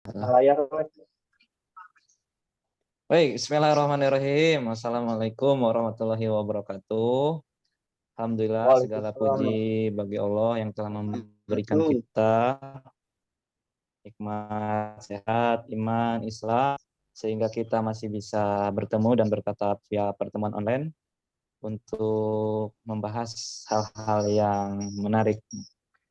Layar. Baik, bismillahirrahmanirrahim. Assalamualaikum warahmatullahi wabarakatuh. Alhamdulillah segala puji bagi Allah yang telah memberikan kita nikmat sehat, iman, Islam, sehingga kita masih bisa bertemu dan bertatap via pertemuan online untuk membahas hal-hal yang menarik.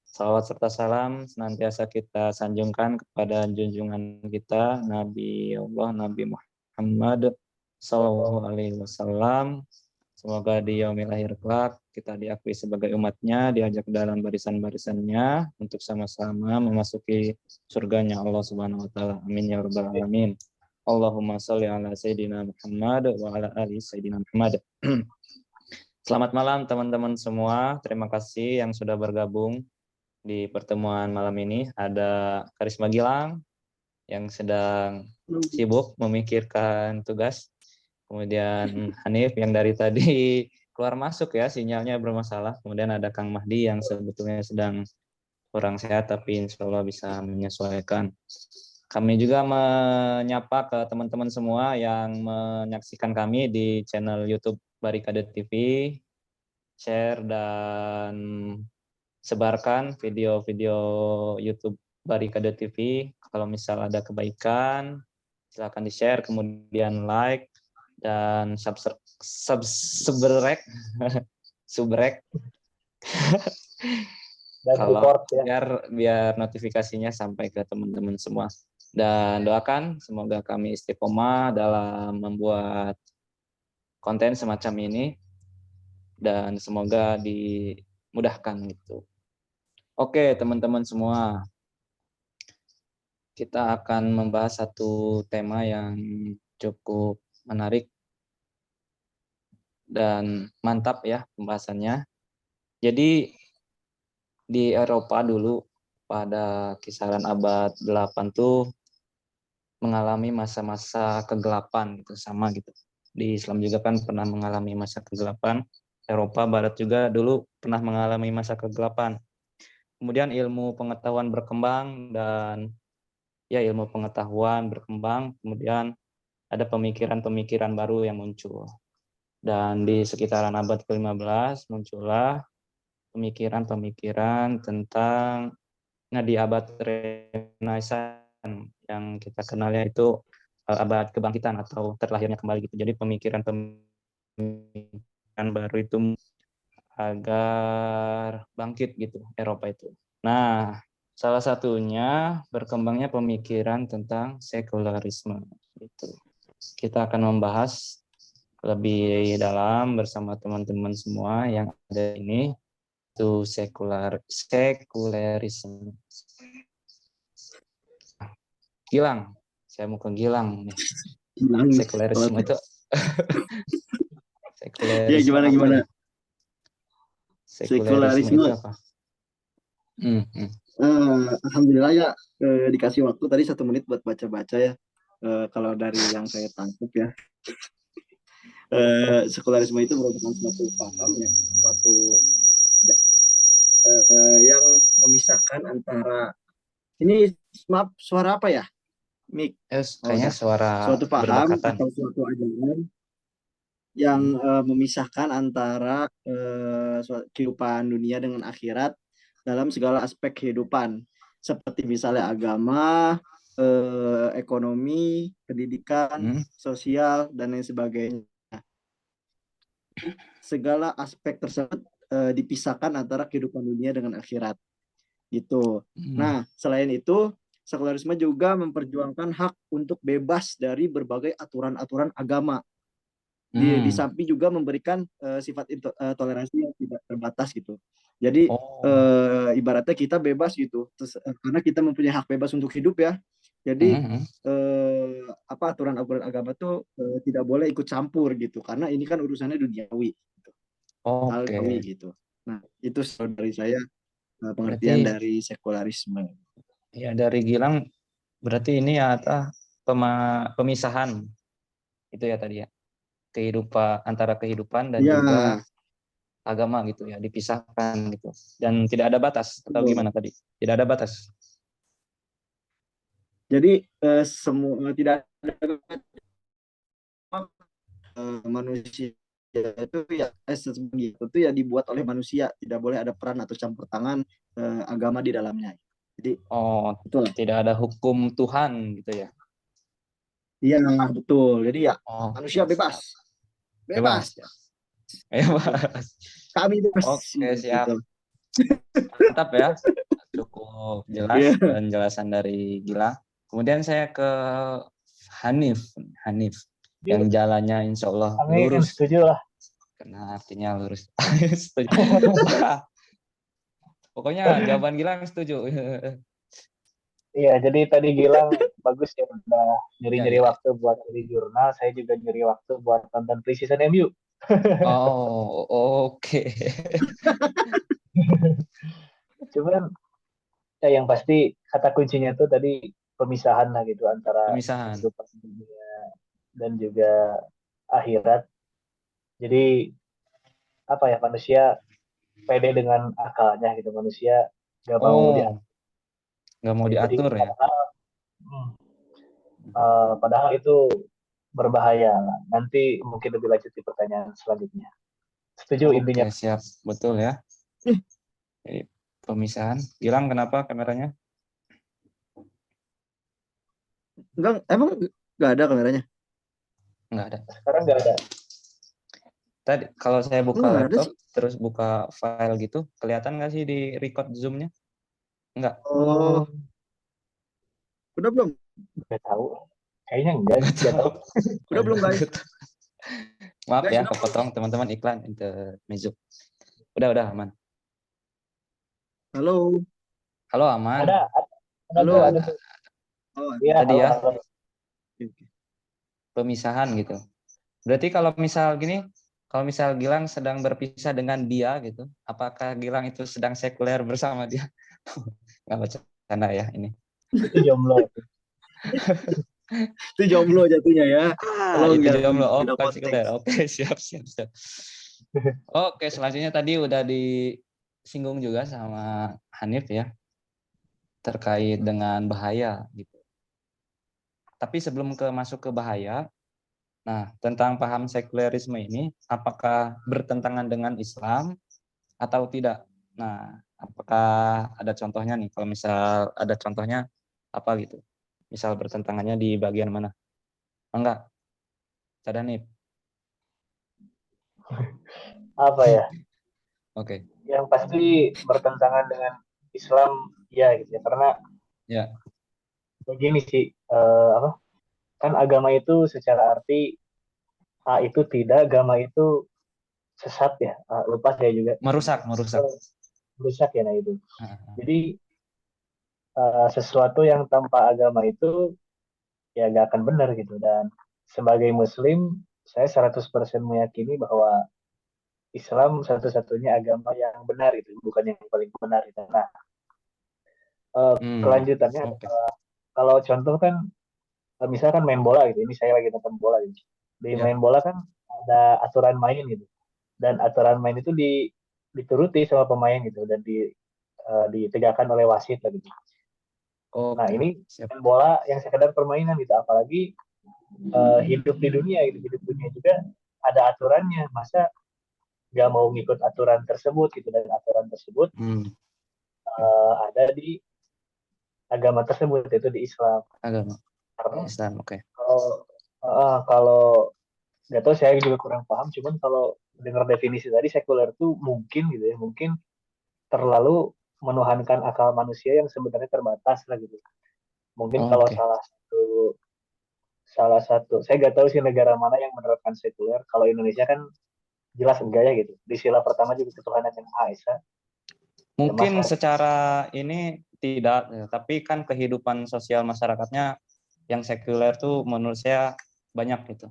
Salawat serta salam senantiasa kita sanjungkan kepada junjungan kita Nabi Allah, Nabi Muhammad Sallallahu Alaihi Wasallam. Semoga di yaumil akhir kelak kita diakui sebagai umatnya, diajak dalam barisan-barisannya untuk sama-sama memasuki surganya Allah Subhanahu Wa Taala. Amin ya rabbal alamin. Allahumma sholli ala Sayyidina Muhammad wa ala ali Sayyidina Muhammad. Selamat malam teman-teman semua. Terima kasih yang sudah bergabung di pertemuan malam ini. Ada Karisma Gilang yang sedang sibuk memikirkan tugas. Kemudian Hanif yang dari tadi keluar masuk ya, sinyalnya bermasalah. Kemudian ada Kang Mahdi yang sebetulnya sedang kurang sehat tapi insya Allah bisa menyesuaikan. Kami juga menyapa ke teman-teman semua yang menyaksikan kami di channel YouTube Barikade TV. Share dan sebarkan video-video YouTube Barikade TV. Kalau misal ada kebaikan, silakan di-share, kemudian like dan subrek. Kalau biar notifikasinya sampai ke teman-teman semua. Dan doakan semoga kami istiqomah dalam membuat konten semacam ini dan semoga dimudahkan gitu. Oke, teman-teman semua. Kita akan membahas satu tema yang cukup menarik dan mantap ya pembahasannya. Jadi di Eropa dulu pada kisaran abad 8 tuh mengalami masa-masa kegelapan gitu, sama gitu. Di Islam juga kan pernah mengalami masa kegelapan. Eropa Barat juga dulu pernah mengalami masa kegelapan. Kemudian ilmu pengetahuan berkembang dan ya ilmu pengetahuan berkembang, kemudian ada pemikiran-pemikiran baru yang muncul. Dan di sekitaran abad ke-15 muncullah pemikiran-pemikiran tentang, nah di abad Renaissance yang kita kenal yaitu abad kebangkitan atau terlahirnya kembali gitu. Jadi pemikiran baru itu agar bangkit gitu Eropa itu. Nah, salah satunya berkembangnya pemikiran tentang sekularisme. Gitu. Kita akan membahas lebih dalam bersama teman-teman semua yang ada ini itu sekularisme. Gilang, saya mau ke Gilang nih. Sekularisme itu sekularisme ya, gimana? Sekularisme itu apa? Alhamdulillah ya dikasih waktu tadi 1 menit buat baca-baca ya. Kalau dari yang saya tangkap ya, sekularisme itu merupakan suatu paham ya, suatu yang memisahkan antara ini, maaf, suara apa ya? Mik. Kayaknya suara suatu paham berdekatan atau suatu ajaran yang memisahkan antara kehidupan dunia dengan akhirat dalam segala aspek kehidupan, seperti misalnya agama, ekonomi, pendidikan, sosial, dan lain sebagainya. Segala aspek tersebut dipisahkan antara kehidupan dunia dengan akhirat. Gitu. Nah, selain itu, sekularisme juga memperjuangkan hak untuk bebas dari berbagai aturan-aturan agama. Di samping juga memberikan sifat toleransi yang tidak terbatas gitu. Jadi ibaratnya kita bebas gitu, karena kita mempunyai hak bebas untuk hidup ya. Jadi aturan-aturan agama tuh tidak boleh ikut campur gitu, karena ini kan urusannya duniawi. Gitu. Duniawi gitu. Nah, itu dari saya pengertian dari sekularisme. Ya, dari Gilang berarti ini ya pemisahan itu ya tadi ya, kehidupan antara kehidupan dan juga agama gitu ya, dipisahkan gitu, dan tidak ada batas atau gimana tadi? Tidak ada batas. Jadi semua tidak ada manusia itu ya itu ya dibuat oleh manusia, tidak boleh ada peran atau campur tangan agama di dalamnya. Jadi Oh, itulah. tidak ada hukum Tuhan gitu ya. Iya betul. Jadi ya Oke, manusia bebas, siap. bebas. Bebas. Gitu. Bebas. Kami bebas Oke, siap. gitu. Mantap ya. Cukup jelas Iya. penjelasan dari Gilang. Kemudian saya ke Hanif. Hanif. Yang Yuk, jalannya insya Allah amin, lurus. setuju lah. Karena artinya lurus. Setuju. Pokoknya jawaban Gilang setuju. Iya, jadi tadi Gilang bagus ya udah Ya, nyuri-nyuri ya, ya. waktu buat nyuri jurnal, saya juga nyuri waktu buat nonton Precision MU. Oh, oke. Cuman yang pasti kata kuncinya tuh tadi pemisahan lah gitu antara Pemisahan. kehidupan dunia dan juga akhirat. Jadi apa ya, manusia pede dengan akalnya gitu, manusia gak mau Oh, diatur. nggak mau Jadi diatur ya. hmm, padahal itu berbahaya. Nanti mungkin lebih lanjut di pertanyaan selanjutnya. Setuju Oke, intinya. siap. Betul ya. Jadi, pemisahan. Gilang kenapa kameranya? Enggak, emang nggak ada kameranya? Nggak ada. Sekarang nggak ada. Tadi kalau saya buka Nggak ada laptop, sih. terus buka file gitu, kelihatan nggak sih di record Zoom-nya? Nggak. Oh, udah belum? Nggak tahu. Kayaknya enggak, Nggak nggak tahu. tahu. Udah belum guys? Nggak tahu. Maaf Guys, ya, udah belum? kepotong teman-teman iklan intermezzo. Udah aman. Halo, Halo, aman. Ada tuh, halo. ada tuh. Oh, Iya, Tadi halo, ya, halo. oke, oke. pemisahan gitu. Berarti kalau misal gini, kalau misal Gilang sedang berpisah dengan dia gitu, apakah Gilang itu sedang sekuler bersama dia? Nggak bercanda ya ini. Itu jomblo. Itu jomblo jatuhnya ya. Tolong Itu jangan jomblo. Oh, beda bukan sekuler. konteks. Oke, siap. Oke, selanjutnya tadi udah disinggung juga sama Hanif ya, terkait dengan bahaya gitu. Tapi sebelum masuk ke bahaya, nah tentang paham sekulerisme ini, apakah bertentangan dengan Islam atau tidak? Nah, apakah ada contohnya nih? Kalau misal ada contohnya, apa gitu? Misal bertentangannya di bagian mana? Enggak, ada nih. Apa ya? Oke, Yang pasti bertentangan dengan Islam, ya gitu ya. Karena ya. begini sih, apa? Kan agama itu secara arti A itu tidak, agama itu sesat ya. Lupa saya juga. Merusak. Rusak ya, nah itu. Nah, Jadi sesuatu yang tanpa agama itu ya gak akan benar gitu. Dan sebagai Muslim, saya 100% meyakini bahwa Islam satu-satunya agama yang benar itu, bukan yang paling benar itu. Nah, kelanjutannya oke. kalau contoh kan, misalkan main bola gitu. Ini saya lagi nonton bola gitu. Di Ya, main bola kan ada aturan main gitu. Dan aturan main itu dituruti sama pemain gitu dan ditegakkan oleh wasit lah gitu. Nah, oke. ini Siap. main bola yang sekedar permainan gitu, apalagi hidup di dunia gitu. Hidup dunia juga ada aturannya. Masa nggak mau ngikut aturan tersebut gitu, dan aturan tersebut Oke. ada di agama tersebut, yaitu di Islam. Agama Karena Islam, oke. kalau nggak tahu, saya juga kurang paham, cuman kalau dengar definisi tadi sekuler tuh mungkin gitu ya, mungkin terlalu menuhankan akal manusia yang sebenarnya terbatas lah gitu. Mungkin kalau Oke. salah satu saya nggak tahu sih negara mana yang menerapkan sekuler. Kalau Indonesia kan jelas enggak ya gitu. Di sila pertama juga ketuhanan yang Maha Esa. Ya Mungkin masa secara ini tidak, ya, tapi kan kehidupan sosial masyarakatnya yang sekuler tuh menurut saya banyak gitu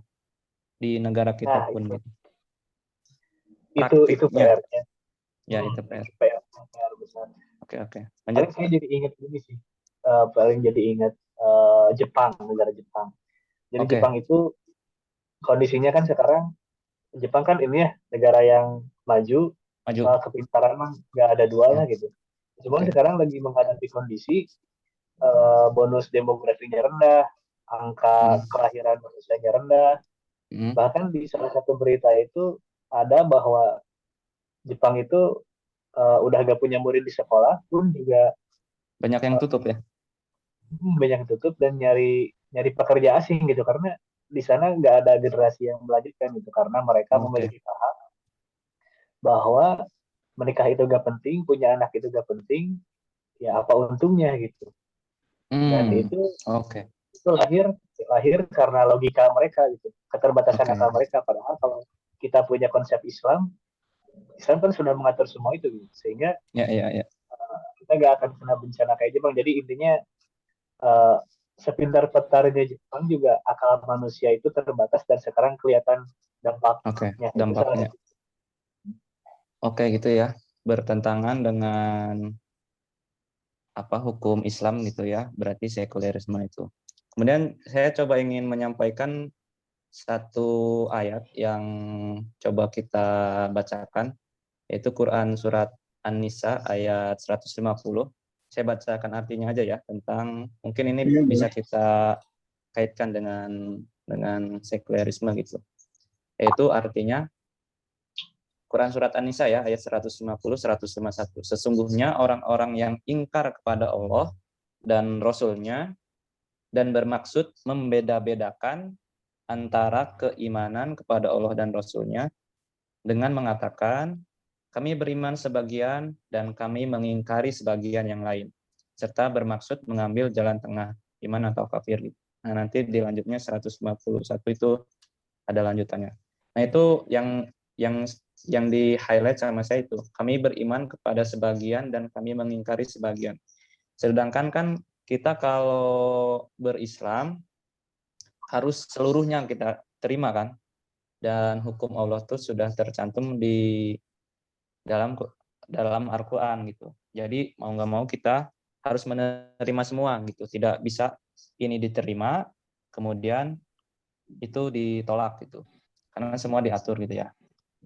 di negara kita nah pun itu gitu. itu Praktiknya, PR-nya. ya itu PR. Itu PR besar. Oke. Lanjut. Paling saya jadi ingat ini sih. Paling jadi ingat Jepang, negara Jepang. Jadi Oke, Jepang itu kondisinya kan sekarang, Jepang kan ini ya negara yang maju, maju. kepintaran mah nggak ada dua lah Ya, gitu. Cuman oke. sekarang lagi menghadapi kondisi bonus demografinya rendah, angka Hmm. kelahiran manusianya rendah. Hmm. Bahkan di salah satu berita itu ada bahwa Jepang itu udah gak punya murid di sekolah pun juga Banyak yang tutup ya. banyak yang tutup dan nyari nyari pekerja asing gitu karena di sana nggak ada generasi yang melanjutkan gitu karena mereka Oke. memiliki paham bahwa menikah itu gak penting, punya anak itu gak penting, ya apa untungnya gitu. Dan Hmm. itu Oke. lahir lahir karena logika mereka gitu, keterbatasan akal Oke. mereka. Padahal kalau kita punya konsep Islam, Islam kan sudah mengatur semua itu gitu. Sehingga Ya, ya, ya. kita gak akan kena bencana kayak Jepang. Jadi intinya uh, sepintar-pintarnya Jepang juga akal manusia itu terbatas dan sekarang kelihatan Oke. dampaknya. Itu salah Dampaknya. satu. Oke, gitu ya. Bertentangan dengan apa hukum Islam gitu ya. Berarti sekulerisme itu. Kemudian saya coba ingin menyampaikan satu ayat yang coba kita bacakan, yaitu Quran surat An-Nisa ayat 150. Saya bacakan artinya aja ya, tentang mungkin ini Iya, bisa boleh. kita kaitkan dengan sekulerisme gitu. Yaitu artinya Quran surat An-Nisa ya ayat 150 151. Sesungguhnya orang-orang yang ingkar kepada Allah dan Rasul-Nya dan bermaksud membeda-bedakan antara keimanan kepada Allah dan Rasul-Nya dengan mengatakan kami beriman sebagian dan kami mengingkari sebagian yang lain, serta bermaksud mengambil jalan tengah, iman atau kafir. Nah, nanti di lanjutnya 151 itu ada lanjutannya. Nah, itu yang di highlight sama saya itu. Kami beriman kepada sebagian dan kami mengingkari sebagian. Sedangkan kan kita kalau berislam harus seluruhnya kita terima kan. Dan hukum Allah itu sudah tercantum di dalam Al-Quran gitu. Jadi mau nggak mau kita harus menerima semua gitu. Tidak bisa ini diterima, kemudian itu ditolak gitu. Karena semua diatur gitu ya.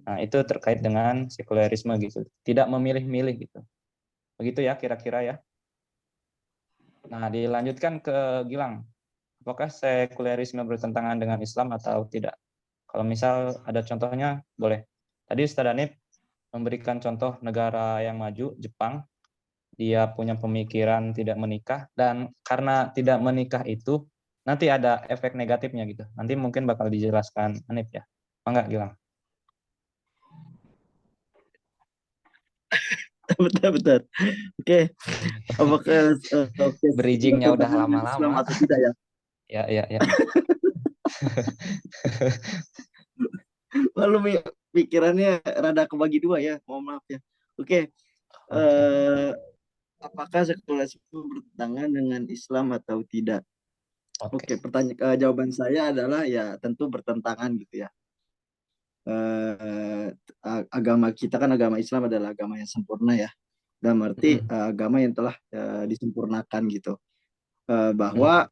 Nah, itu terkait dengan sekulerisme gitu. Tidak memilih-milih gitu. Begitu ya kira-kira ya. Nah, dilanjutkan ke Gilang. Apakah sekulerisme bertentangan dengan Islam atau tidak? Kalau misal ada contohnya, boleh. Tadi Ustaz Danip memberikan contoh negara yang maju, Jepang. Dia punya pemikiran tidak menikah, dan karena tidak menikah itu, nanti ada efek negatifnya gitu. Nanti mungkin bakal dijelaskan Anip ya. Enggak, Gilang? Betul, betul. Oke, apakah oke Bridging-nya udah bertentangan dengan Islam lama-lama. atau tidak ya? Ya, ya, ya. Lalu pikirannya rada kebagi dua ya, mohon maaf ya. Oke, Oke. apakah sekulerisme bertentangan dengan Islam atau tidak? Oke. Oke, jawaban saya adalah ya tentu bertentangan gitu ya. Eh, Agama kita kan agama Islam adalah agama yang sempurna ya. Dalam arti Mm-mm. agama yang telah disempurnakan gitu. Mm. Bahwa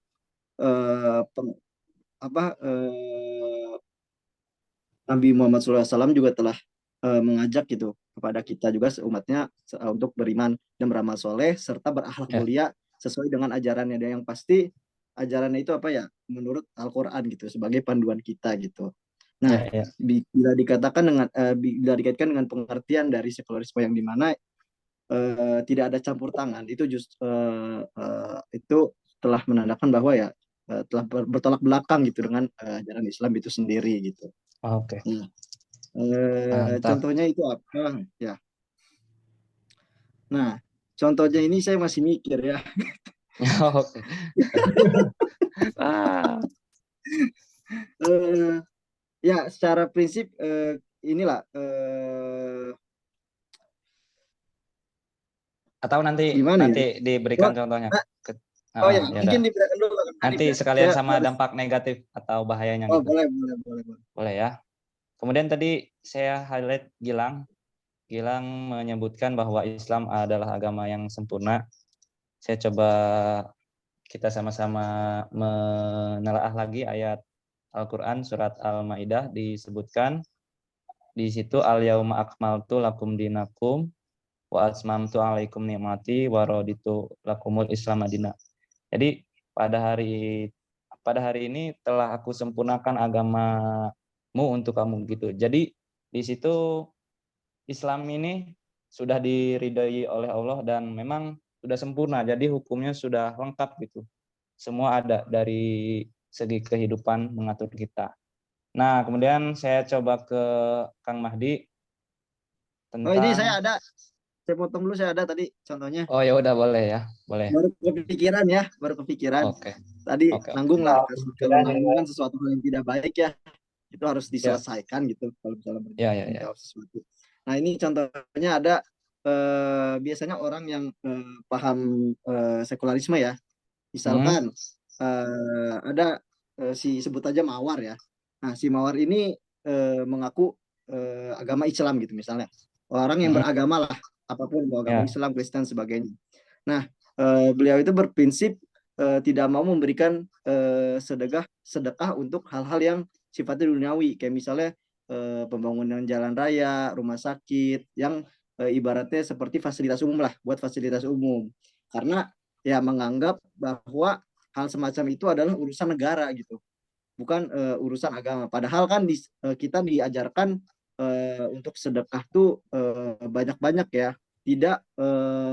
eh, peng- Nabi Muhammad SAW juga telah mengajak gitu kepada kita juga umatnya untuk beriman dan beramal soleh serta berakhlak Ya, mulia sesuai dengan ajarannya. Dan yang pasti ajarannya itu apa ya? Menurut Al-Quran gitu sebagai panduan kita gitu. Nah, ya, ya. bila dikaitkan dengan pengertian dari sekularisme yang dimana tidak ada campur tangan, itu itu telah menandakan bahwa ya telah bertolak belakang gitu dengan ajaran Islam itu sendiri gitu. Oke. Nah, Mantap. contohnya itu apa ya? Nah, contohnya ini saya masih mikir ya. Oke. Ah, Eh, Ya, secara prinsip inilah atau nanti gimana ya? nanti diberikan Oh, contohnya. ah, oh ya, Ya mungkin udah. diberikan dulu Kak Hanif Nanti ya. sekalian Saya sama harus. dampak negatif atau bahayanya Oh, gitu. boleh, boleh, boleh, boleh. Boleh ya. Kemudian tadi saya highlight Gilang. Gilang menyebutkan bahwa Islam adalah agama yang sempurna. Saya coba kita sama-sama menelaah lagi ayat Al-Quran surat Al-Maidah, disebutkan di situ al-yauma akmaltu lakum dinakum wa atmamtu alaikum ni'mati wa raditu lakumul Islam madina. Jadi pada hari ini telah aku sempurnakan agamamu untuk kamu gitu. Jadi di situ Islam ini sudah diridhai oleh Allah dan memang sudah sempurna. Jadi hukumnya sudah lengkap gitu. Semua ada dari segi kehidupan mengatur kita. Nah, kemudian saya coba ke Kang Mahdi Oh, ini tentang saya potong dulu, saya ada tadi contohnya. Oh ya udah boleh ya, boleh. Baru kepikiran. Oke. Tadi Oke. nanggung lah, kalau Pikiran ya, nanggung kan sesuatu hal yang tidak baik ya, itu harus Ya, diselesaikan gitu kalau misalnya ya, ya, ya. menjawab sesuatu. Nah, ini contohnya ada biasanya orang yang paham sekularisme ya. Misalkan ada sebut aja Mawar ya. Nah, si Mawar ini mengaku agama Islam gitu misalnya. Orang yang beragama lah, apapun mau agama Ya. Islam, Kristen sebagainya. Nah, beliau itu berprinsip tidak mau memberikan sedekah untuk hal-hal yang sifatnya duniawi, kayak misalnya pembangunan jalan raya, rumah sakit, yang ibaratnya seperti fasilitas umum lah, buat fasilitas umum. Karena ya menganggap bahwa hal semacam itu adalah urusan negara gitu, bukan urusan agama. Padahal kan kita diajarkan untuk sedekah tuh banyak-banyak ya, tidak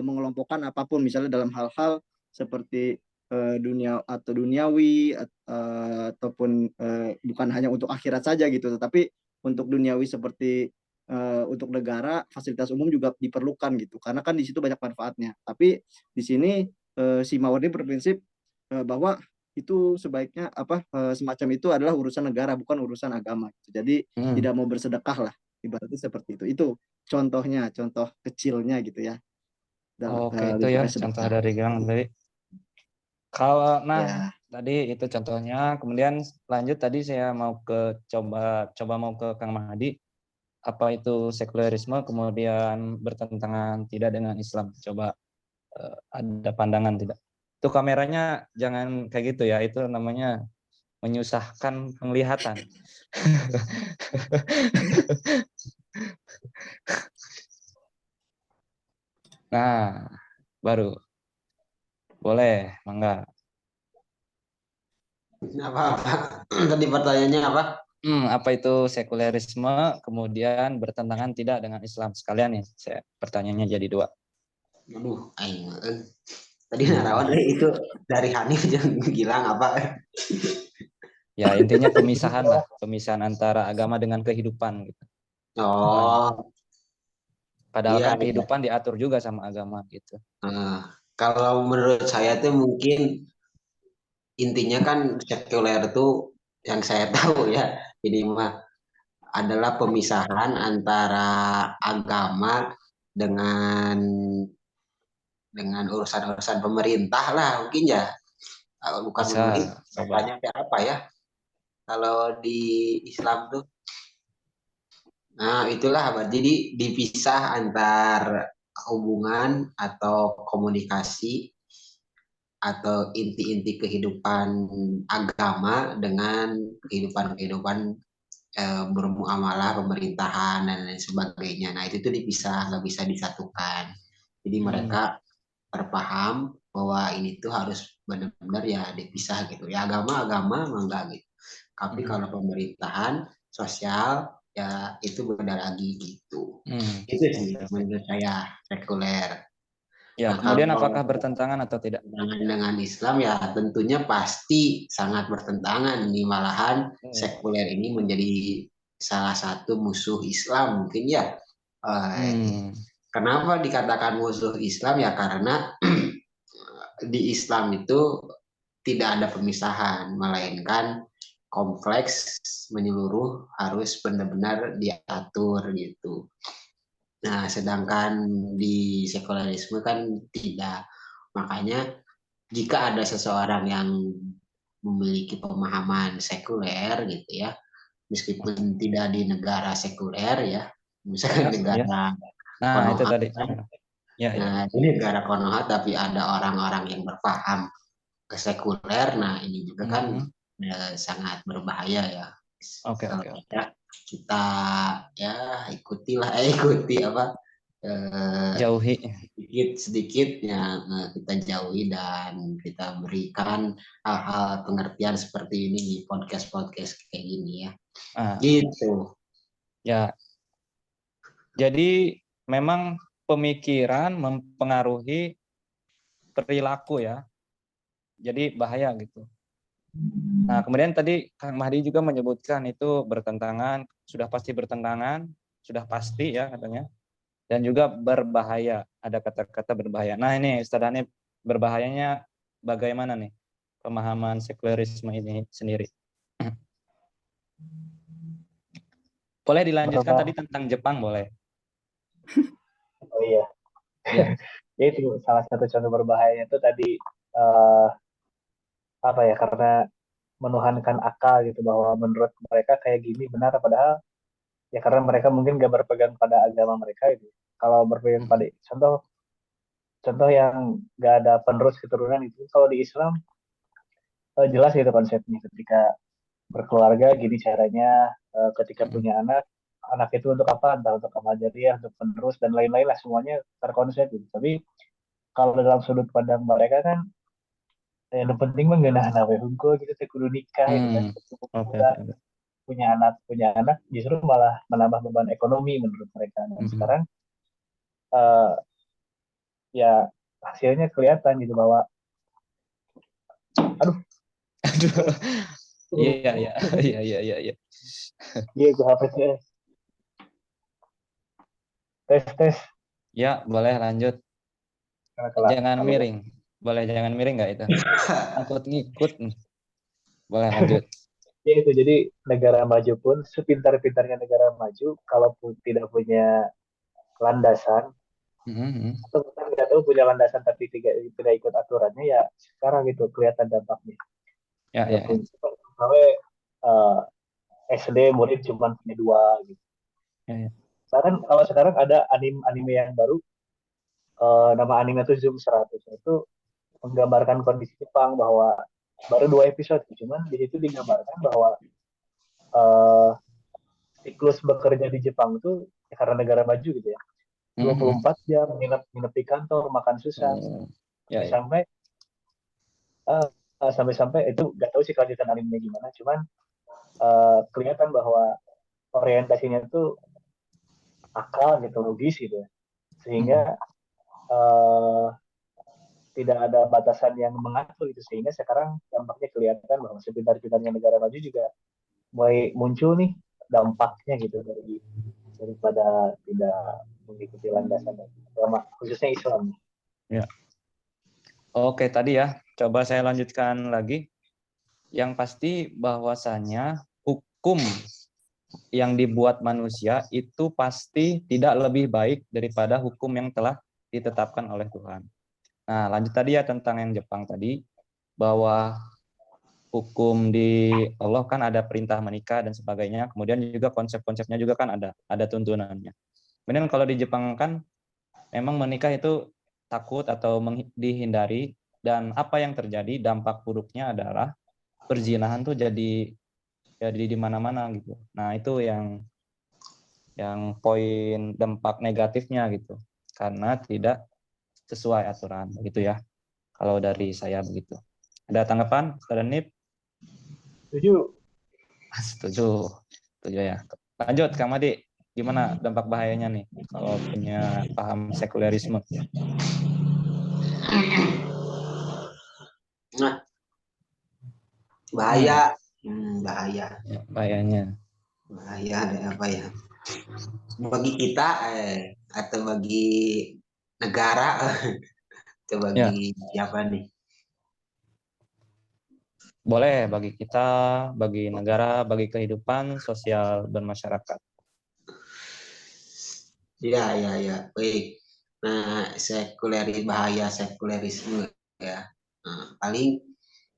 mengelompokkan apapun, misalnya dalam hal-hal seperti dunia atau duniawi ataupun bukan hanya untuk akhirat saja gitu, tetapi untuk duniawi seperti untuk negara, fasilitas umum juga diperlukan gitu, karena kan di situ banyak manfaatnya. Tapi di sini si Mawardi berprinsip bahwa itu sebaiknya semacam itu adalah urusan negara, bukan urusan agama. Jadi tidak mau bersedekah lah, ibaratnya seperti itu. Itu contohnya, contoh kecilnya gitu ya. Oke, itu ya Lingkup contoh sedekah. dari Gang tadi. Kalau Ya. tadi itu contohnya, kemudian lanjut tadi saya mau coba mau ke Kang Mahdi, apa itu sekularisme kemudian bertentangan tidak dengan Islam. Coba ada pandangan tidak? Itu kameranya jangan kayak gitu ya, itu namanya menyusahkan penglihatan. Nah, baru boleh, mangga. Apa-apa? Tadi pertanyaannya apa? Apa itu sekularisme kemudian bertentangan tidak dengan Islam? Sekalian nih, saya pertanyaannya jadi dua. Aduh, aing. Tadi narawan itu dari Hanif yang bilang apa? Ya, intinya pemisahan lah, pemisahan antara agama dengan kehidupan gitu. Oh, Padahal iya, kan iya. kehidupan diatur juga sama agama gitu. Kalau menurut saya tuh mungkin intinya kan sekuler tuh yang saya tahu ya, ini mah adalah pemisahan antara agama dengan urusan-urusan pemerintah lah mungkin ya. Bukan Bisa pemerintah, coba. katanya apa ya? Kalau di Islam tuh, nah itulah apa? Jadi dipisah antar hubungan atau komunikasi atau inti-inti kehidupan agama dengan kehidupan-kehidupan bermuamalah pemerintahan dan lain sebagainya. Nah itu tuh dipisah, nggak bisa disatukan. Jadi mereka terpaham bahwa ini tuh harus benar-benar ya dipisah gitu. Ya agama enggak gitu. Tapi kalau pemerintahan sosial ya itu beda lagi gitu. Itu sih menurut saya sekuler. Ya, Nah kemudian kalau apakah bertentangan atau tidak? dengan Islam ya tentunya pasti sangat bertentangan. Ini malahan sekuler ini menjadi salah satu musuh Islam mungkin ya. Kenapa dikatakan musuh Islam ya karena di Islam itu tidak ada pemisahan, melainkan kompleks menyeluruh harus benar-benar diatur gitu. Nah, sedangkan di sekularisme kan tidak. Makanya jika ada seseorang yang memiliki pemahaman sekuler gitu ya, meskipun tidak di negara sekuler ya, misalkan Ya. negara Nah, itu Konoha tadi. kan. Ya. Nah, ini negara Konoha tapi ada orang-orang yang berpaham ke sekuler. Nah, ini juga kan sangat berbahaya ya. Oke. Kalau kita ya ikuti apa Jauhi. sedikit yang kita jauhi dan kita berikan hal-hal pengertian seperti ini di podcast kayak gini ya. Ah, Gitu. ya. Jadi memang pemikiran mempengaruhi perilaku ya. Jadi bahaya gitu. Nah, kemudian tadi Kang Mahdi juga menyebutkan itu bertentangan, sudah pasti bertentangan, sudah pasti ya katanya. Dan juga berbahaya, ada kata-kata berbahaya. Nah, ini Ustaz Hanif, berbahayanya bagaimana nih pemahaman sekularisme ini sendiri? Boleh dilanjutkan Berbahaya. tadi tentang Jepang, boleh. Oh iya, Ya. ya itu salah satu contoh berbahayanya itu tadi eh, apa ya, karena menuhankan akal gitu, bahwa menurut mereka kayak gini benar, padahal ya karena mereka mungkin gak berpegang pada agama mereka itu. Kalau berpegang pada contoh contoh yang gak ada penerus keturunan itu, kalau di Islam jelas gitu konsepnya, ketika berkeluarga gini caranya, ketika punya anak, anak itu untuk apa, entah untuk amal jariah, untuk penerus dan lain-lain lah, semuanya terkonsep gitu. Tapi kalau dalam sudut pandang mereka kan, yang penting mah ngeunah we hungkul gitu, teh kudu nikah gitu kan, cukup Oke, muda, oke. punya anak justru malah menambah beban ekonomi menurut mereka. Dan sekarang eh, ya hasilnya kelihatan gitu, bahwa aduh, Aduh. Iya, iya, iya, iya, iya, iya. iya gue HP tes Ya, boleh lanjut. karena kalau Jangan miring. Boleh jangan miring nggak itu? Angkut ngikut. Boleh lanjut. ya itu, jadi negara maju pun sepintar-pintarnya negara maju, kalaupun tidak punya landasan, Mhm. atau kita tidak tahu punya landasan tapi tidak ikut aturannya, ya sekarang itu kelihatan dampaknya. Ya, Nggak ya, ya. punya sampai eh, SD murid cuma punya dua gitu. Ya, ya. Kalau sekarang ada anime yang baru, nama anime itu Zoom 100, itu menggambarkan kondisi Jepang, bahwa baru 2 episode, cuman di situ digambarkan bahwa eh, siklus bekerja di Jepang itu ya karena negara maju gitu ya, Mhm. 24 jam nginep nginep di kantor, makan susah, Oh, ya, ya. sampai-sampai eh, sampai-sampai itu nggak tahu sih kelanjutan animenya gimana, cuman kelihatan bahwa orientasinya itu akal gitu, logis gitu ya. Sehingga Mhm. eh, tidak ada batasan yang mengatur itu, sehingga sekarang dampaknya kelihatan bahwa sepintar-pintarnya negara maju juga mulai muncul nih dampaknya gitu, daripada tidak mengikuti landasan agama khususnya Islam. Ya. Oke, tadi ya. Coba saya lanjutkan lagi. Yang pasti bahwasanya hukum yang dibuat manusia itu pasti tidak lebih baik daripada hukum yang telah ditetapkan oleh Tuhan. Nah, lanjut tadi ya tentang yang Jepang tadi, bahwa hukum di Allah kan ada perintah menikah dan sebagainya, kemudian juga konsep-konsepnya juga kan ada tuntunannya. Kemudian kalau di Jepang kan memang menikah itu takut atau dihindari, dan apa yang terjadi dampak buruknya adalah perzinahan tuh jadi di mana-mana gitu. Nah, itu yang poin dampak negatifnya gitu. Karena tidak sesuai aturan gitu ya. Kalau dari saya begitu. Ada tanggapan, Ustaz Nip? Setuju. Setuju. Setuju ya. Lanjut, Kang Madi. Gimana dampak bahayanya nih kalau punya paham sekulerisme? Nah, Hmm, bahaya. Bahaya. ya, bahayanya. Bahaya ada apa ya? Bagi kita atau bagi negara atau Ya, bagi siapa nih? boleh bagi kita, bagi negara, bagi kehidupan sosial bermasyarakat. Ya, ya, ya. Baik. Nah, bahaya sekulerisme ya. Nah, paling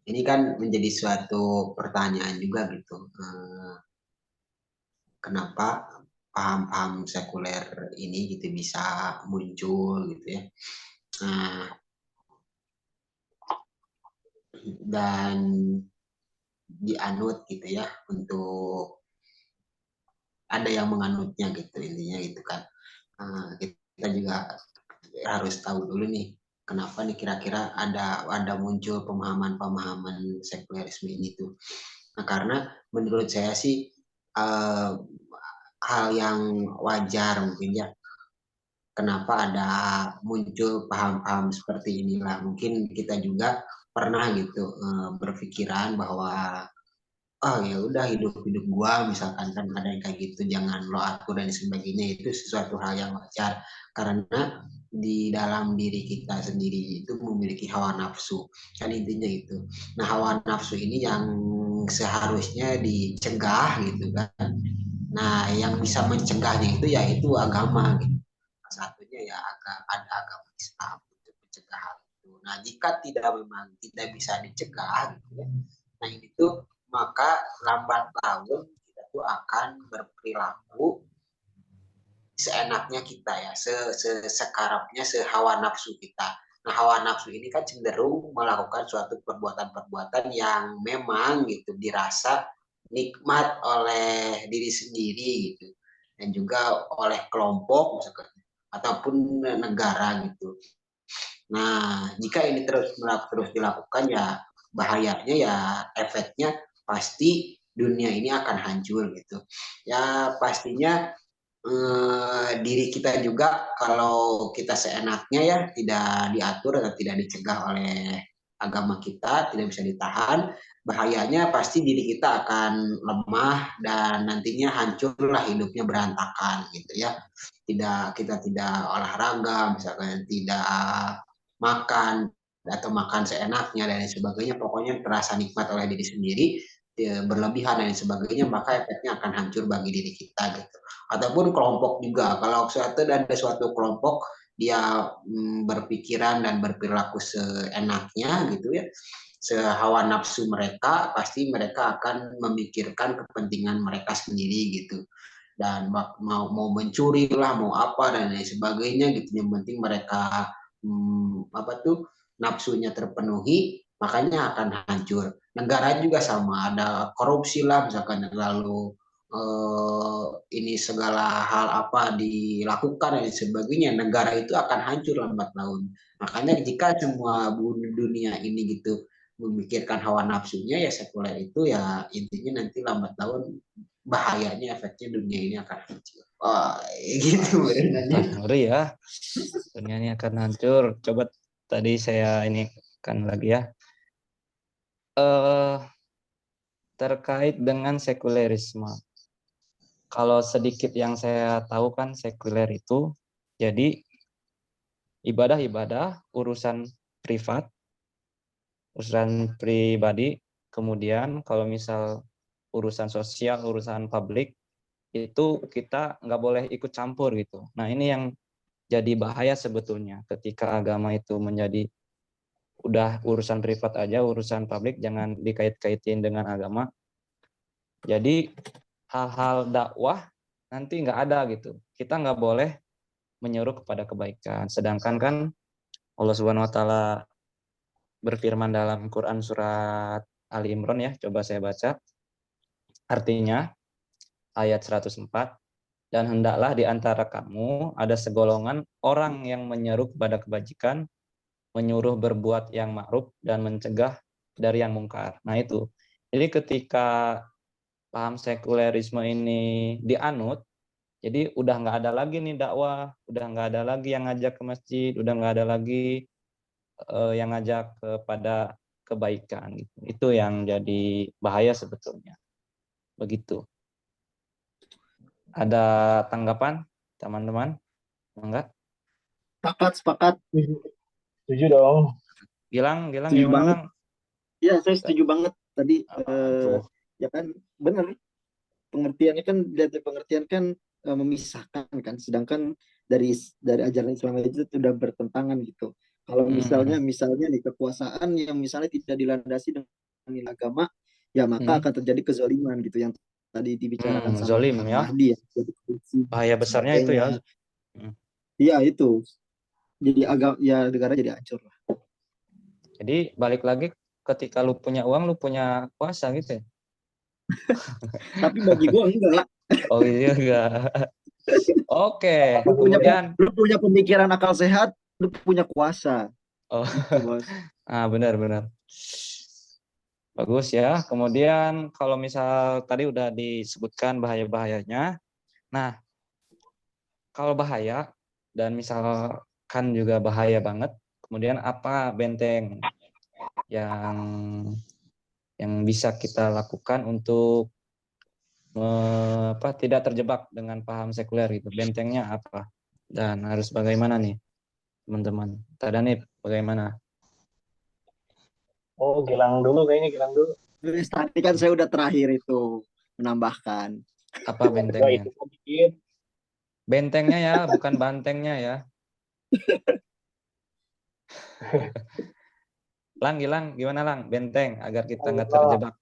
ini kan menjadi suatu pertanyaan juga gitu. Kenapa paham-paham sekuler ini gitu bisa muncul gitu ya. Nah, dan dianut gitu ya, untuk ada yang menganutnya gitu intinya gitu kan. Kita kita juga harus tahu dulu nih kenapa nih kira-kira ada muncul pemahaman-pemahaman sekulerisme ini tuh. Nah, karena menurut saya sih hal yang wajar mungkin ya, kenapa ada muncul paham-paham seperti inilah. Mungkin kita juga pernah gitu berpikiran bahwa ya udah hidup gua misalkan kan ada yang kayak gitu, jangan lo atur dan sebagainya, itu sesuatu hal yang wajar karena di dalam diri kita sendiri itu memiliki hawa nafsu kan intinya itu. Nah hawa nafsu ini yang seharusnya dicegah gitu kan. Nah yang bisa mencegahnya itu yaitu agama gitu. Salah satunya ya ada agama Islam untuk mencegah hal itu. Nah jika memang tidak bisa dicegah gitu ya, nah ini tuh maka lambat laun kita tuh akan berperilaku seenaknya kita ya, sekarapnya, sehawa nafsu kita. Nah, hawa nafsu ini kan cenderung melakukan suatu perbuatan-perbuatan yang memang gitu dirasa nikmat oleh diri sendiri gitu, dan juga oleh kelompok misalkan ataupun negara gitu. Nah, jika ini terus dilakukan ya bahayanya ya efeknya pasti dunia ini akan hancur gitu. Ya pastinya diri kita juga kalau kita seenaknya ya tidak diatur atau tidak dicegah oleh agama kita, tidak bisa ditahan, bahayanya pasti diri kita akan lemah dan nantinya hancurlah hidupnya berantakan gitu ya. Kita tidak olahraga, misalkan tidak makan atau makan seenaknya dan sebagainya, pokoknya terasa nikmat oleh diri sendiri, berlebihan dan sebagainya, maka efeknya akan hancur bagi diri kita gitu. Ataupun kelompok juga, kalau ada suatu kelompok dia berpikiran dan berperilaku seenaknya gitu ya, sehawa nafsu mereka, pasti mereka akan memikirkan kepentingan mereka sendiri gitu, dan mau mencuri lah, mau apa dan lain sebagainya gitu, yang penting mereka nafsunya terpenuhi, makanya akan hancur. Negara juga sama, ada korupsi lah misalkan, lalu ini segala hal apa dilakukan dan sebagainya, negara itu akan hancur lambat laun. Makanya jika semua dunia ini gitu memikirkan hawa nafsunya, ya sekuler itu ya intinya nanti lambat laun bahayanya efeknya dunia ini akan hancur. Gitu berenangnya. Ngeri ya, dunia ini akan hancur. Coba tadi saya ini kan lagi ya, terkait dengan sekulerisme. Kalau sedikit yang saya tahu kan, sekuler itu jadi ibadah-ibadah urusan privat, urusan pribadi, kemudian kalau misal urusan sosial, urusan publik, itu kita nggak boleh ikut campur gitu. Nah ini yang jadi bahaya sebetulnya, ketika agama itu menjadi udah urusan privat aja, urusan publik jangan dikait-kaitin dengan agama. Jadi hal-hal dakwah nanti nggak ada gitu. Kita nggak boleh menyuruh kepada kebaikan. Sedangkan kan Allah Subhanahu Wa Taala berfirman dalam Quran surat Ali Imran ya, coba saya baca. Artinya ayat 104, dan hendaklah di antara kamu ada segolongan orang yang menyeru kepada kebajikan, menyuruh berbuat yang ma'ruf dan mencegah dari yang mungkar. Nah itu. Jadi ketika paham sekulerisme ini dianut, jadi udah nggak ada lagi nih dakwah, udah nggak ada lagi yang ngajak ke masjid, udah nggak ada lagi yang ngajak kepada kebaikan. Itu yang jadi bahaya sebetulnya. Begitu. Ada tanggapan teman-teman? Enggak? Sepakat. Setuju dong. Gilang Setuju gimana banget. Lang? Iya, saya setuju banget tadi. Tuh. Ya kan, benar. Pengertiannya kan, dari pengertian kan memisahkan kan, sedangkan dari ajaran Islam itu sudah bertentangan gitu. Kalau misalnya nih kekuasaan yang misalnya tidak dilandasi dengan nilai agama, ya maka akan terjadi kezaliman gitu, yang tadi dibicarakan sama Zolim Kang ya. Mahdi ya. Bahaya besarnya itu ya. Iya itu. Jadi negara jadi hancur lah. Jadi balik lagi, ketika lu punya uang, lu punya kuasa gitu ya. Tapi bagi gue enggak lah. Oh iya enggak. Oke, Lu punya kemudian lu punya pemikiran akal sehat, lu punya kuasa. oh, Gitu, Bos. benar-benar. Bagus ya. Kemudian kalau misal tadi udah disebutkan bahaya-bahayanya. Nah, kalau bahaya dan misalkan juga bahaya banget, kemudian apa benteng yang bisa kita lakukan untuk tidak terjebak dengan paham sekuler gitu. Bentengnya apa? Dan harus bagaimana nih, teman-teman? Tadanip, bagaimana? Oh, Gilang dulu kayaknya, Gilang dulu. Terus tadi kan saya udah terakhir itu menambahkan. Apa Yang kedua bentengnya? itu sedikit. Bentengnya ya, bukan bantengnya ya. Gilang, gimana Lang? Benteng agar kita nggak terjebak,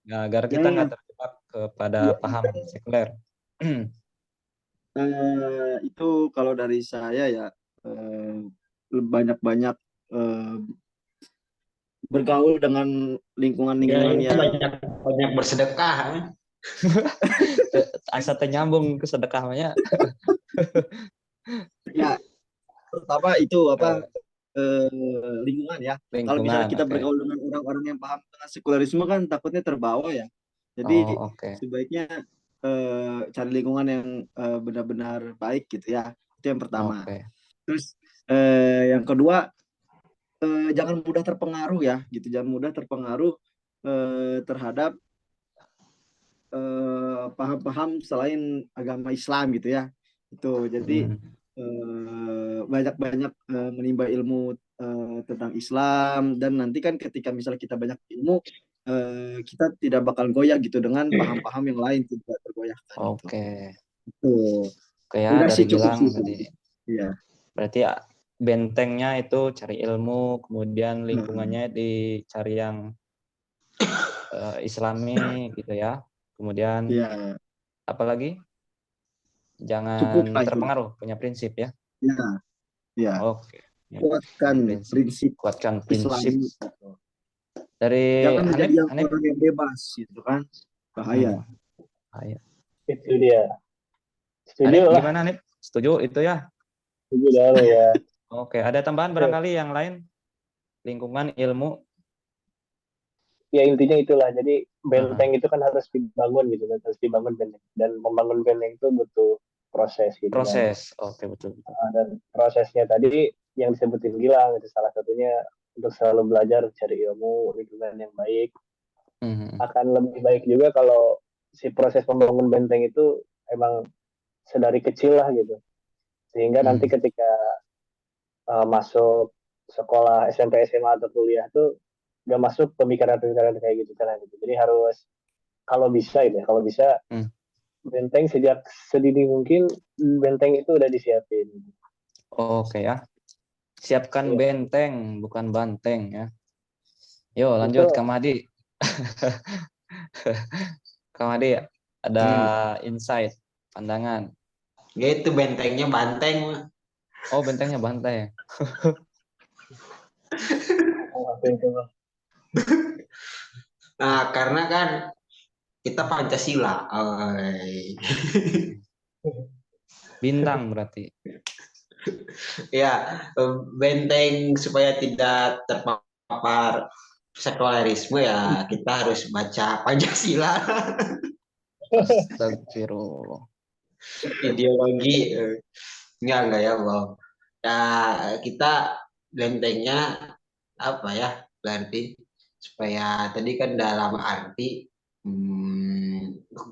agar kita nggak terjebak kepada Ya, paham sekuler. itu kalau dari saya ya banyak-banyak bergaul dengan Ya, lingkungan-lingkungan itu yang banyak banyak bersedekah. Asa nyambung ke sedekahnya. ya terutama itu apa Eh, lingkungan ya. Kalau misalnya Lingkungan, kita oke. bergaul dengan orang-orang yang paham tentang sekularisme kan takutnya terbawa ya. Jadi Oh, oke. sebaiknya cari lingkungan yang benar-benar baik gitu ya. Itu yang pertama. Oke. Terus yang kedua jangan mudah terpengaruh ya gitu. Jangan mudah terpengaruh terhadap paham-paham selain agama Islam gitu ya. Itu jadi Hmm. banyak-banyak menimba ilmu tentang Islam dan nanti kan ketika misalnya kita banyak ilmu kita tidak bakal goyah gitu dengan paham-paham yang lain tidak tergoyahkan gitu. Oke. Itu Oke ya, udah dari sih cukup Gilang sih. tadi. Iya. Berarti ya, bentengnya itu cari ilmu, kemudian Nah, lingkungannya dicari yang Islami gitu ya. Kemudian iya, apalagi cukup jangan lah itu. terpengaruh, punya prinsip ya. Ya, ya. Oke. Kuatkan Punya prinsip, prinsip kuatkan Islam. prinsip. Dari Jangan menjadi Hanif, yang orang yang bebas gitu kan. Bahaya. Hmm, ayo. Itu dia. Hanif Setuju lah. gimana Hanif? Setuju itu ya? Setuju dah lo ya. Oke, ada tambahan barangkali yang lain? Lingkungan, ilmu. Ya intinya itulah. Jadi Nah, benteng itu kan harus dibangun gitu kan. Harus dibangun benteng. Dan membangun benteng itu butuh proses gitu kan. proses. Oke, betul, betul. Dan prosesnya tadi yang disebutin Gilang itu salah satunya untuk selalu belajar cari ilmu lingkungan yang baik. Mhm. Akan lebih baik juga kalau si proses membangun benteng itu emang sedari kecil lah gitu. Sehingga nanti Mhm. ketika masuk sekolah SMP, SMA atau kuliah tuh gak masuk pemikiran-pemikiran kayak gitu kan gitu. Jadi harus kalau bisa gitu ya, kalau bisa Hmm. benteng sejak sedini mungkin benteng itu udah disiapin. Oke ya. Siapkan Iya, benteng, bukan banteng ya. Yo, lanjut betul. Kak Madi. Kak Madi, ada Hmm. insight, pandangan. Gitu bentengnya banteng mah. Oh, bentengnya banteng. Apa itu? Nah, karena kan kita Pancasila. Oi. Bintang berarti. Ya, benteng supaya tidak terpapar sekularisme ya kita harus baca Pancasila. Astagfirullah. Ideologi enggak ya, Bang. Ya, kita bentengnya apa ya? Berarti supaya tadi kan dalam arti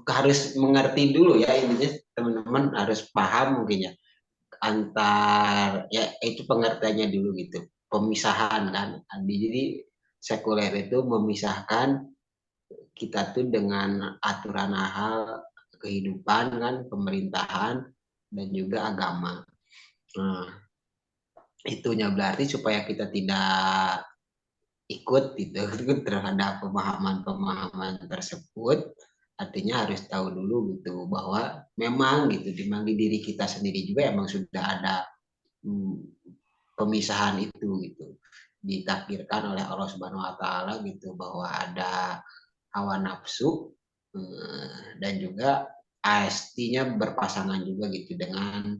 harus mengerti dulu ya intinya teman-teman harus paham mungkin ya antar ya itu pengertiannya dulu gitu pemisahan kan jadi sekuler itu memisahkan kita tuh dengan aturan hal kehidupan kan pemerintahan dan juga agama. Nah, itunya berarti supaya kita tidak ikut gitu terhadap pemahaman-pemahaman tersebut artinya harus tahu dulu gitu bahwa memang gitu di diri kita sendiri juga emang sudah ada hmm, pemisahan itu gitu ditakdirkan oleh Allah Subhanahu Wa Taala gitu bahwa ada hawa nafsu dan juga pastinya berpasangan juga gitu dengan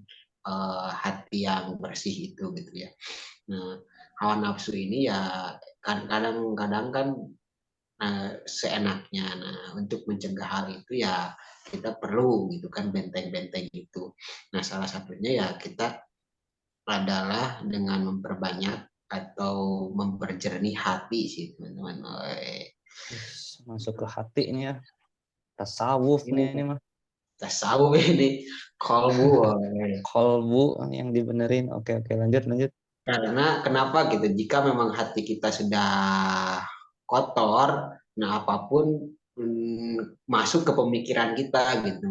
hati yang bersih itu gitu ya. Nah, hawa nafsu ini ya kadang-kadang kan seenaknya. Nah, untuk mencegah hal itu ya kita perlu gitu kan benteng-benteng itu. Nah, salah satunya ya kita adalah dengan memperbanyak atau memperjernih hati sih teman-teman. Masuk ke hati ini ya. Tasawuf nih ini mah. Tasawuf ini kolbu. Kolbu yang dibenerin. Oke, lanjut. Karena kenapa gitu? Jika memang hati kita sudah kotor, nah apapun masuk ke pemikiran kita gitu.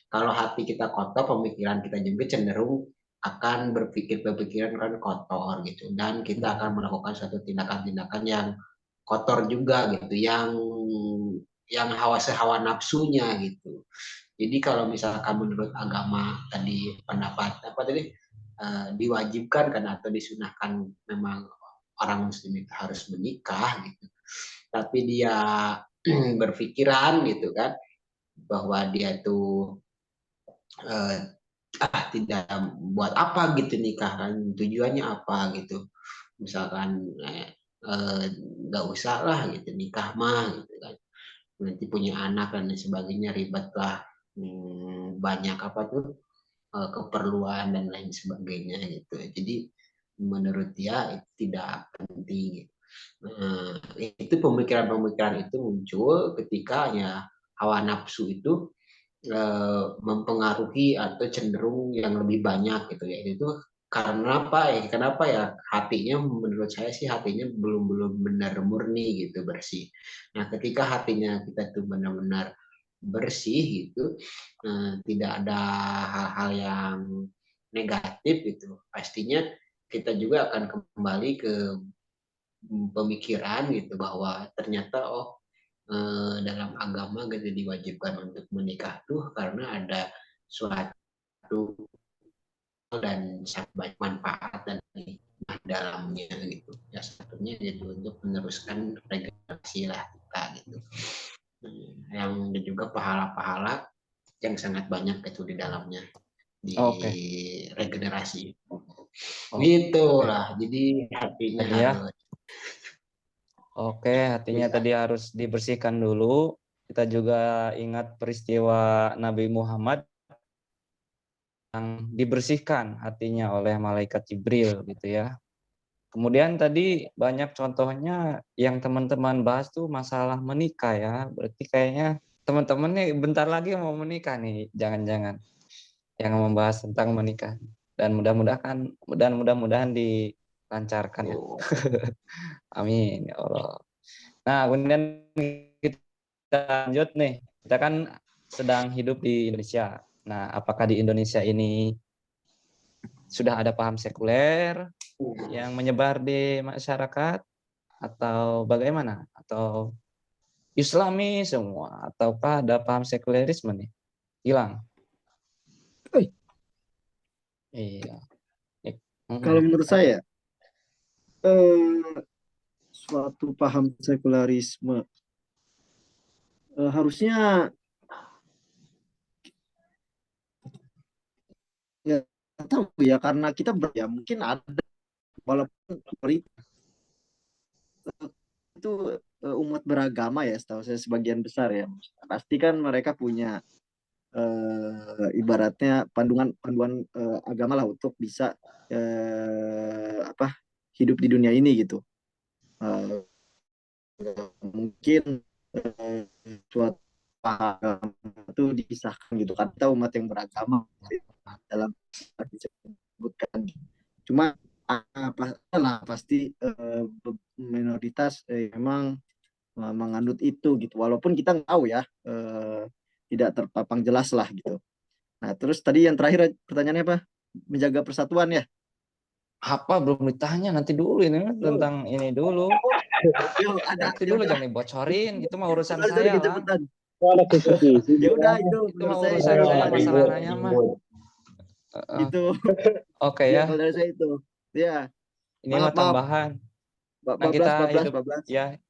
Kalau hati kita kotor, pemikiran kita juga cenderung akan berpikiran kan kotor gitu, dan kita akan melakukan suatu tindakan-tindakan yang kotor juga gitu, yang hawa nafsunya gitu. Jadi kalau misalkan menurut agama tadi pendapat apa tadi diwajibkan kan atau disunahkan memang orang muslim itu harus menikah gitu. Tapi dia berpikiran gitu kan bahwa dia tuh tidak buat apa gitu nikah kan, tujuannya apa gitu. Misalkan nggak usah lah gitu nikah mah gitu kan. Nanti punya anak dan lain sebagainya ribet lah. Banyak apa tuh keperluan dan lain sebagainya gitu. Jadi menurut dia itu tidak penting. Itu pemikiran-pemikiran itu muncul ketika ya hawa nafsu itu mempengaruhi atau cenderung yang lebih banyak gitu ya. Itu karena apa ya? Kenapa ya hatinya menurut saya sih hatinya belum benar murni gitu bersih. Nah, ketika hatinya kita tuh benar-benar bersih gitu, tidak ada hal-hal yang negatif gitu, pastinya kita juga akan kembali ke pemikiran gitu bahwa ternyata dalam agama gitu diwajibkan untuk menikah tuh karena ada suatu dan sangat banyak manfaat dan hikmah dalamnya gitu. Ya satunya jadi untuk meneruskan regenerasi lah kita gitu. Yang dan juga pahala-pahala yang sangat banyak itu di dalamnya di regenerasi. Gitulah. Jadi hatinya tadi ya. harus Hatinya tadi harus dibersihkan dulu. Kita juga ingat peristiwa Nabi Muhammad yang dibersihkan hatinya oleh malaikat Jibril gitu ya. Kemudian tadi banyak contohnya yang teman-teman bahas tuh masalah menikah ya. Berarti kayaknya teman-teman nih bentar lagi mau menikah nih, jangan-jangan yang membahas tentang menikah. Dan mudah-mudahan dilancarkan ya. Amin ya Allah. Nah, kemudian kita lanjut nih. Kita kan sedang hidup di Indonesia. Nah, apakah di Indonesia ini sudah ada paham sekuler yang menyebar di masyarakat atau bagaimana? Atau Islami semua ataukah ada paham sekulerisme nih? Hilang. Iya. Kalau menurut saya suatu paham sekularisme harusnya ya tahu ya karena kita ya mungkin ada walaupun itu umat beragama ya setahu saya sebagian besar ya pasti kan mereka punya ibaratnya panduan agama lah untuk bisa hidup di dunia ini gitu. Mungkin suatu agama itu disahkan gitu kan kita umat yang beragama dalam disebutkan cuma pasti minoritas memang menganut itu gitu walaupun kita tahu ya tidak terpapang jelas lah gitu. Nah terus tadi yang terakhir pertanyaannya apa? Menjaga persatuan ya? Apa belum ditanya nanti dulu ini tentang ini dulu. Nanti dulu jangan dibocorin, itu mah urusan saya lah. Ya udah itu mah urusan saya masalahnya mah. Itu. Oke ya. Kalau dari saya itu. Ya. Ini mah tambahan. Nah, kita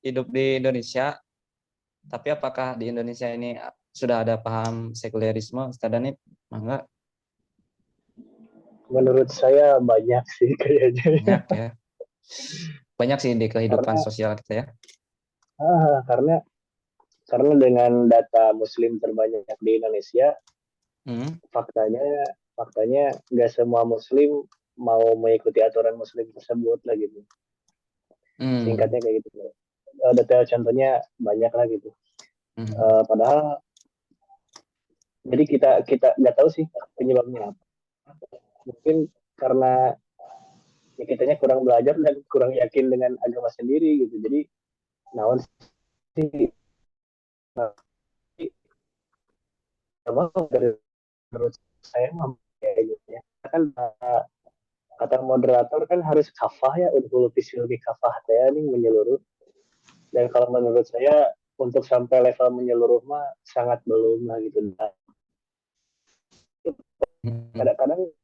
hidup di Indonesia. Tapi apakah di Indonesia ini sudah ada paham sekulerisme, Ustaz Danip? Mangga. Menurut saya banyak sih kayaknya. Banyak ya. Banyak sih di kehidupan Karena sosial kita ya. karena dengan data Muslim terbanyak di Indonesia, Hmm. faktanya nggak semua Muslim mau mengikuti aturan Muslim tersebut lah gitu. Hmm. Singkatnya kayak gitu. Detail contohnya banyak lah gitu. Hmm. Padahal jadi kita nggak tahu sih penyebabnya apa. Mungkin karena kitanya kurang belajar dan kurang yakin dengan agama sendiri gitu. Jadi naon sih dari menurut saya mah kayak gitu ya. Kan kata moderator kan harus kafah ya, untuk lebih kafah teh nih menyeluruh. Dan kalau menurut saya untuk sampai level menyeluruh mah sangat belum lah gitu.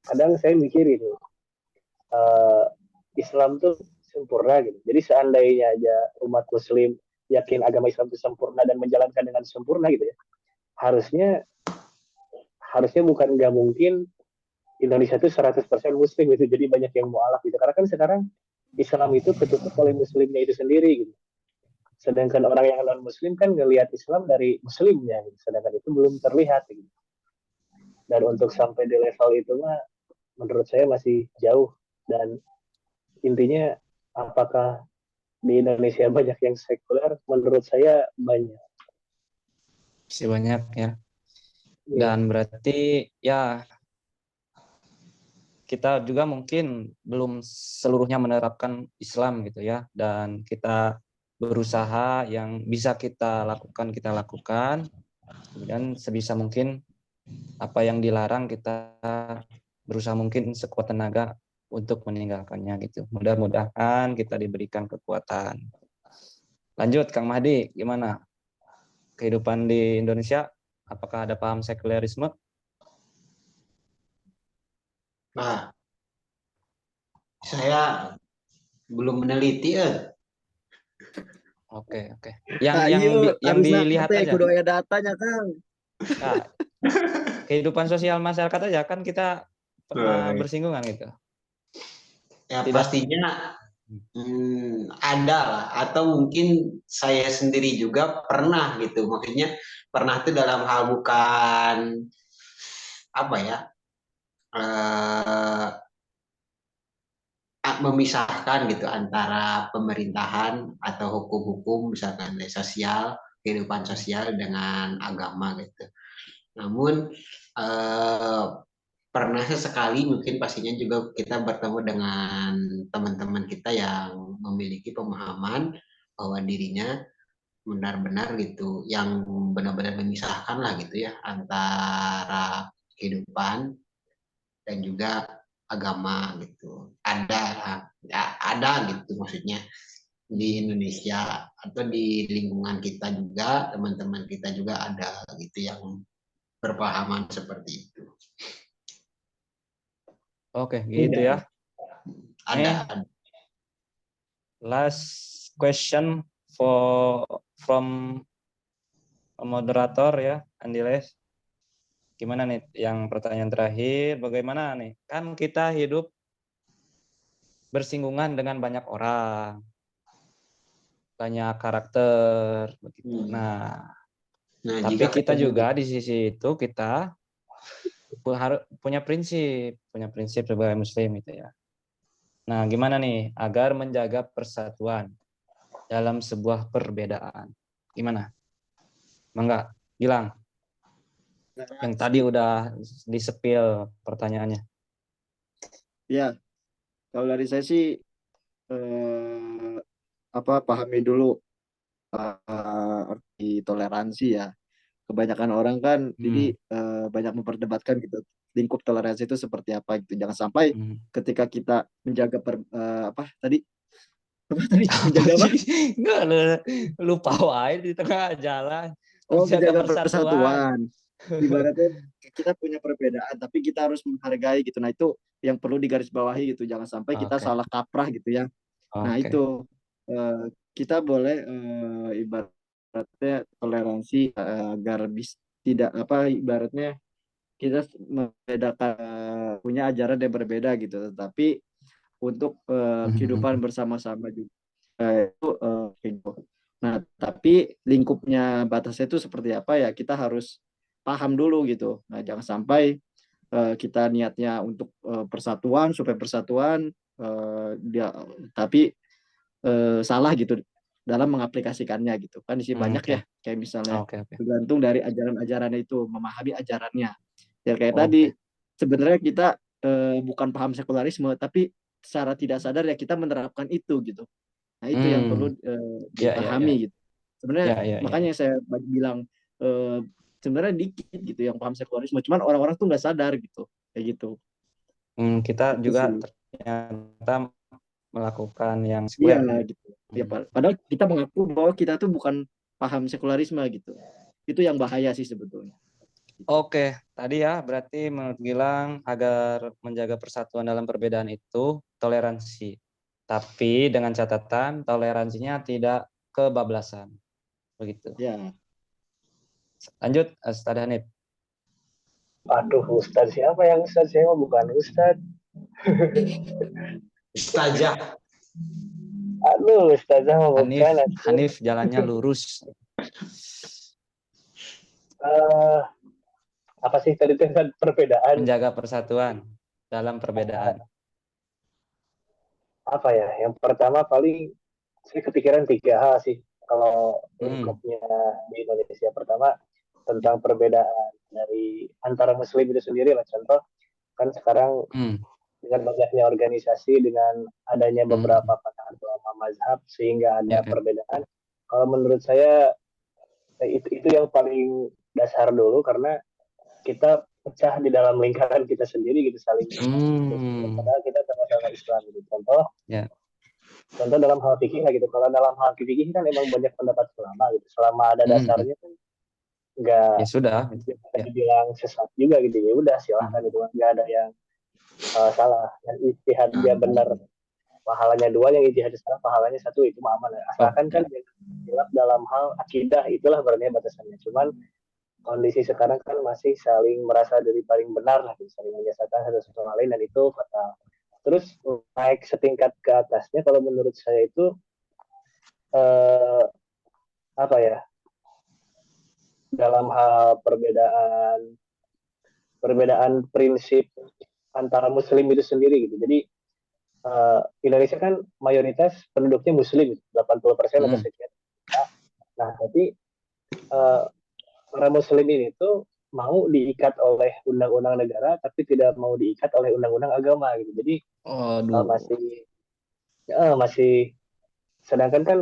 Kadang saya mikir itu Islam tuh sempurna gitu. Jadi seandainya aja umat Muslim yakin agama Islam itu sempurna dan menjalankan dengan sempurna gitu ya, harusnya harusnya bukan nggak mungkin Indonesia itu 100% Muslim gitu. Jadi banyak yang mualaf gitu. Karena kan sekarang Islam itu ketutup oleh Muslimnya itu sendiri gitu. Sedangkan orang yang non Muslim kan ngelihat Islam dari Muslimnya, gitu. Sedangkan itu belum terlihat gitu. Dan untuk sampai di level itu mah menurut saya masih jauh. Dan intinya apakah di Indonesia banyak yang sekuler? Menurut saya banyak. Masih banyak ya. Iya. Dan berarti ya kita juga mungkin belum seluruhnya menerapkan Islam gitu ya. Dan kita berusaha yang bisa kita lakukan. Kemudian sebisa mungkin apa yang dilarang kita berusaha mungkin sekuat tenaga untuk meninggalkannya gitu. Mudah-mudahan kita diberikan kekuatan. Lanjut Kang Mahdi, gimana kehidupan di Indonesia? Apakah ada paham sekulerisme? Nah, saya belum meneliti Oke. Nah, Yang harus dilihat nate aja. kudu aya datanya, Kang. Nah, kehidupan sosial masyarakat aja kan kita pernah bersinggungan gitu. ya Tidak. pastinya ada lah, atau mungkin saya sendiri juga pernah gitu, maksudnya pernah tuh dalam hal bukan apa ya, memisahkan gitu antara pemerintahan atau hukum-hukum misalkan dari sosial, kehidupan sosial dengan agama gitu. Namun pernah sesekali mungkin pastinya juga kita bertemu dengan teman-teman kita yang memiliki pemahaman bahwa dirinya benar-benar gitu, yang benar-benar memisahkan lah gitu ya antara kehidupan dan juga agama gitu. Ada ya, ada gitu maksudnya di Indonesia atau di lingkungan kita juga, teman-teman kita juga ada gitu yang berpahaman seperti itu. Oke, gitu ya. Ada. Last question from moderator ya, Andiles. Gimana nih yang pertanyaan terakhir, bagaimana nih? Kan kita hidup bersinggungan dengan banyak orang, banyak karakter begitu. Nah, tapi kita juga di sisi itu kita harus punya prinsip sebagai muslim gitu ya. Nah, gimana nih agar menjaga persatuan dalam sebuah perbedaan? Gimana? Mangga, Gilang. Yang tadi udah disepil pertanyaannya. Ya, kalau dari saya sih pahami dulu arti toleransi ya. Kebanyakan orang kan jadi banyak memperdebatkan gitu lingkup toleransi itu seperti apa gitu. Jangan sampai ketika kita menjaga menjaga apa? Enggak, lupa wae di tengah jalan. Menjaga persatuan. Ibaratnya kita punya perbedaan tapi kita harus menghargai gitu. Nah, itu yang perlu digarisbawahi gitu. Jangan sampai kita salah kaprah gitu ya. Nah, itu kita boleh ibaratnya toleransi agar tidak apa ibaratnya kita membedakan punya ajaran yang berbeda gitu, tetapi untuk kehidupan bersama-sama juga itu gitu. Nah, tapi lingkupnya batasnya itu seperti apa ya kita harus paham dulu gitu. Nah, jangan sampai kita niatnya untuk persatuan supaya persatuan dia tapi salah gitu dalam mengaplikasikannya gitu kan di sini banyak ya kayak misalnya Oke. tergantung dari ajaran-ajarannya itu memahami ajarannya ya kayak tadi Oke. sebenarnya kita bukan paham sekularisme tapi secara tidak sadar ya kita menerapkan itu gitu. Nah itu yang perlu Ya. dipahami gitu sebenarnya Ya. makanya saya bilang sebenarnya dikit gitu yang paham sekularisme cuman orang-orang tuh nggak sadar gitu kayak gitu. Kita Itu juga sih. ternyata melakukan yang Iya sekuler ya. gitu. Ya, padahal kita mengaku bahwa kita tuh bukan paham sekularisme gitu. Itu yang bahaya sih sebetulnya. Oke, tadi ya berarti menurut Gilang agar menjaga persatuan dalam perbedaan itu toleransi. Tapi dengan catatan toleransinya tidak kebablasan. Begitu. Ya. Lanjut, Ustaz Hanif. Aduh, Ustadz siapa yang Ustadz? Saya mah bukan Ustadz. Ustazah. Aduh, Ustazah mah bukan. Hanif jalannya lurus. Apa sih tadi tentang perbedaan? Menjaga persatuan dalam perbedaan. Apa ya? Yang pertama paling saya kepikiran 3 hal sih kalau lingkupnya di Indonesia. Pertama tentang perbedaan dari antara Muslim itu sendiri lah. Contoh kan sekarang dengan banyaknya organisasi, dengan adanya beberapa pandangan ulama mazhab sehingga ada perbedaan. Kalau menurut saya itu yang paling dasar dulu karena kita pecah di dalam lingkaran kita sendiri gitu saling padahal kita sama-sama Islam gitu. Contoh dalam hal fikih gitu. Kalau dalam hal fikih kan emang banyak pendapat ulama gitu. Selama ada dasarnya kan nggak ya sudah dibilang sesat juga gitu, ya udah silahkan gitu, nggak ada yang salah. Yang ijtihad dia benar pahalanya 2, yang ijtihad salah pahalanya 1, itu mah aman ya. Asalkan kan jelas dalam hal akidah, itulah berarti batasannya. Cuman kondisi sekarang kan masih saling merasa diri paling benar lah, saling menyesatkan satu sama lain, dan itu fatal. Terus naik setingkat ke atasnya kalau menurut saya itu apa ya, dalam hal perbedaan prinsip antara Muslim itu sendiri gitu. Jadi Indonesia kan mayoritas penduduknya Muslim, 80% atau sekian. Nah, tapi para Muslim ini tuh mau diikat oleh undang-undang negara, tapi tidak mau diikat oleh undang-undang agama gitu. Jadi masih sedangkan kan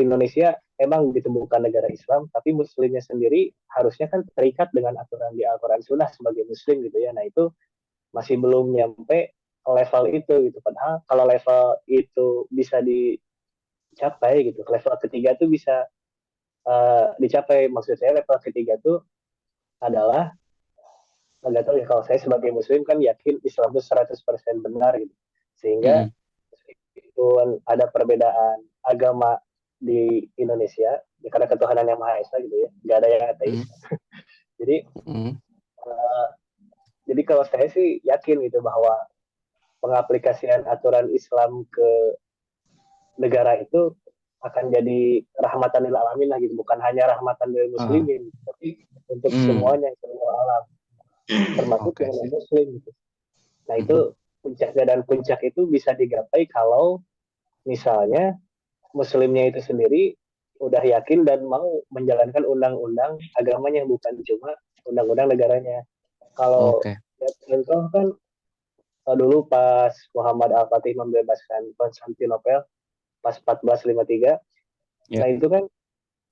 Indonesia emang ditemukan negara Islam, tapi Muslimnya sendiri harusnya kan terikat dengan aturan di Al-Quran Sunnah sebagai Muslim gitu ya. Nah itu masih belum nyampe level itu gitu. Padahal kalau level itu bisa dicapai gitu, level ketiga tuh bisa dicapai. Maksud saya level ketiga tuh adalah, nggak tahu ya, kalau saya sebagai Muslim kan yakin Islam itu 100% benar gitu. Sehingga itu ada perbedaan agama di Indonesia ya, karena ketuhanan yang Maha Esa gitu ya, nggak ada yang ateis. Jadi kalau saya sih yakin gitu bahwa pengaplikasian aturan Islam ke negara itu akan jadi rahmatan lil alamin lah gitu, bukan hanya rahmatan lil muslimin, tapi untuk semuanya, semua alam, termasuk yang non muslim gitu. Nah itu puncaknya, dan puncak itu bisa digapai kalau misalnya muslimnya itu sendiri udah yakin dan mau menjalankan undang-undang agamanya, bukan cuma undang-undang negaranya. Kalau contoh kan dulu pas Muhammad Al-Fatih membebaskan Konstantinopel pas 1453, nah itu kan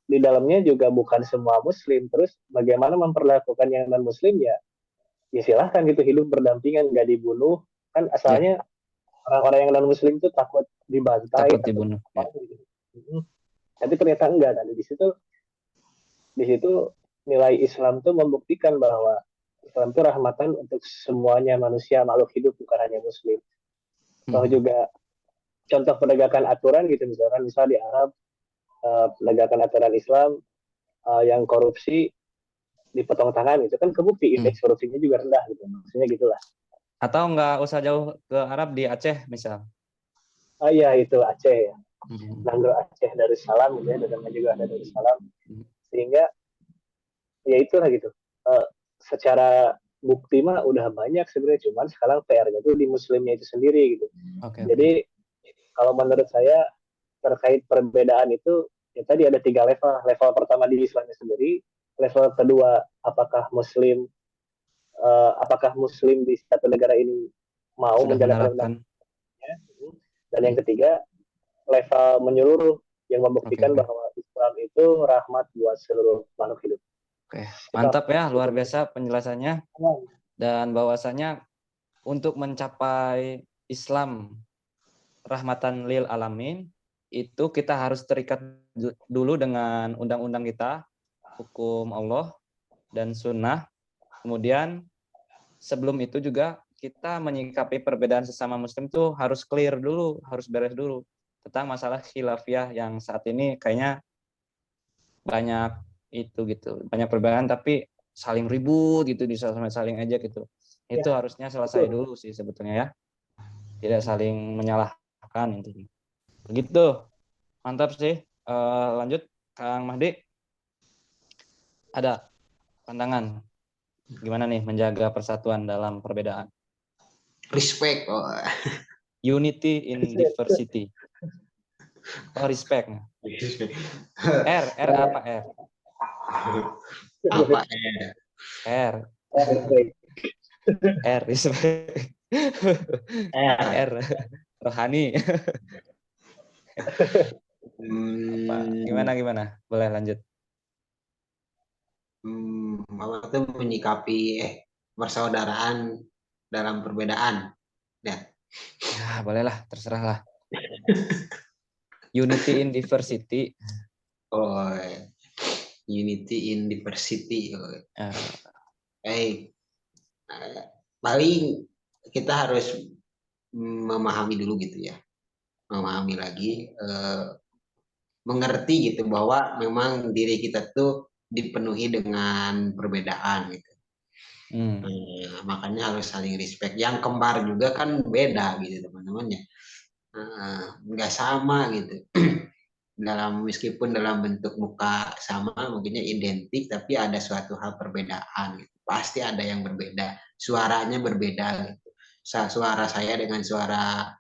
di dalamnya juga bukan semua Muslim. Terus bagaimana memperlakukan yang non Muslim ya silahkan gitu, hidup berdampingan, nggak dibunuh. Kan asalnya orang-orang yang non Muslim itu takut dibantai, takut dibunuh. Gitu. Tapi ternyata enggak. Dan di situ nilai Islam tuh membuktikan bahwa Islam itu rahmatan untuk semuanya manusia, makhluk hidup, bukan hanya Muslim. Toh juga contoh penegakan aturan gitu, misalkan di Arab penegakan aturan Islam yang korupsi dipotong tangan itu kan kebukti indeks korupsinya juga rendah gitu, maksudnya gitulah. Atau nggak usah jauh ke Arab, di Aceh misal. Ah iya itu Aceh ya, Nanggro Aceh Darussalam gitu ya, dan juga ada Darussalam, sehingga ya itulah gitu. Secara bukti mah udah banyak sebenarnya, cuman sekarang PR-nya tuh di muslimnya itu sendiri gitu. Jadi kalau menurut saya terkait perbedaan itu ya tadi ada 3 level. Level pertama di Islamnya sendiri, level kedua apakah muslim di satu negara ini mau Sudah menjalankan menerapkan. undang-undangnya, dan yang ketiga level menyeluruh yang membuktikan bahwa Islam itu rahmat buat seluruh makhluk hidup. Oke, mantap ya, luar biasa penjelasannya. Dan bahwasanya untuk mencapai Islam rahmatan lil alamin, itu kita harus terikat dulu dengan undang-undang kita, hukum Allah dan sunnah. Kemudian sebelum itu juga kita menyikapi perbedaan sesama muslim tuh harus clear dulu, harus beres dulu tentang masalah khilafiyah yang saat ini kayaknya banyak itu gitu, banyak perbedaan tapi saling ribut gitu, di saling aja gitu. Itu harusnya selesai dulu sih sebetulnya ya. Tidak saling menyalahkan intinya. Begitu. Mantap sih. Lanjut Kang Mahdi. Ada pandangan gimana nih menjaga persatuan dalam perbedaan? Respect. Unity in diversity. Oh, respect. R apa R? Apa R. R respect. R rohani. Gimana? Boleh lanjut. Apa tuh menyikapi persaudaraan dalam perbedaan. Ya, bolehlah, terserah lah. Unity in diversity. Unity in diversity. Paling kita harus memahami dulu gitu ya. Memahami lagi, mengerti gitu bahwa memang diri kita tuh dipenuhi dengan perbedaan gitu. Makanya harus saling respect. Yang kembar juga kan beda gitu teman-teman ya. Nggak sama gitu. Meskipun dalam bentuk muka sama, mungkinnya identik, tapi ada suatu hal perbedaan gitu. Pasti ada yang berbeda, suaranya berbeda gitu. Suara saya dengan suara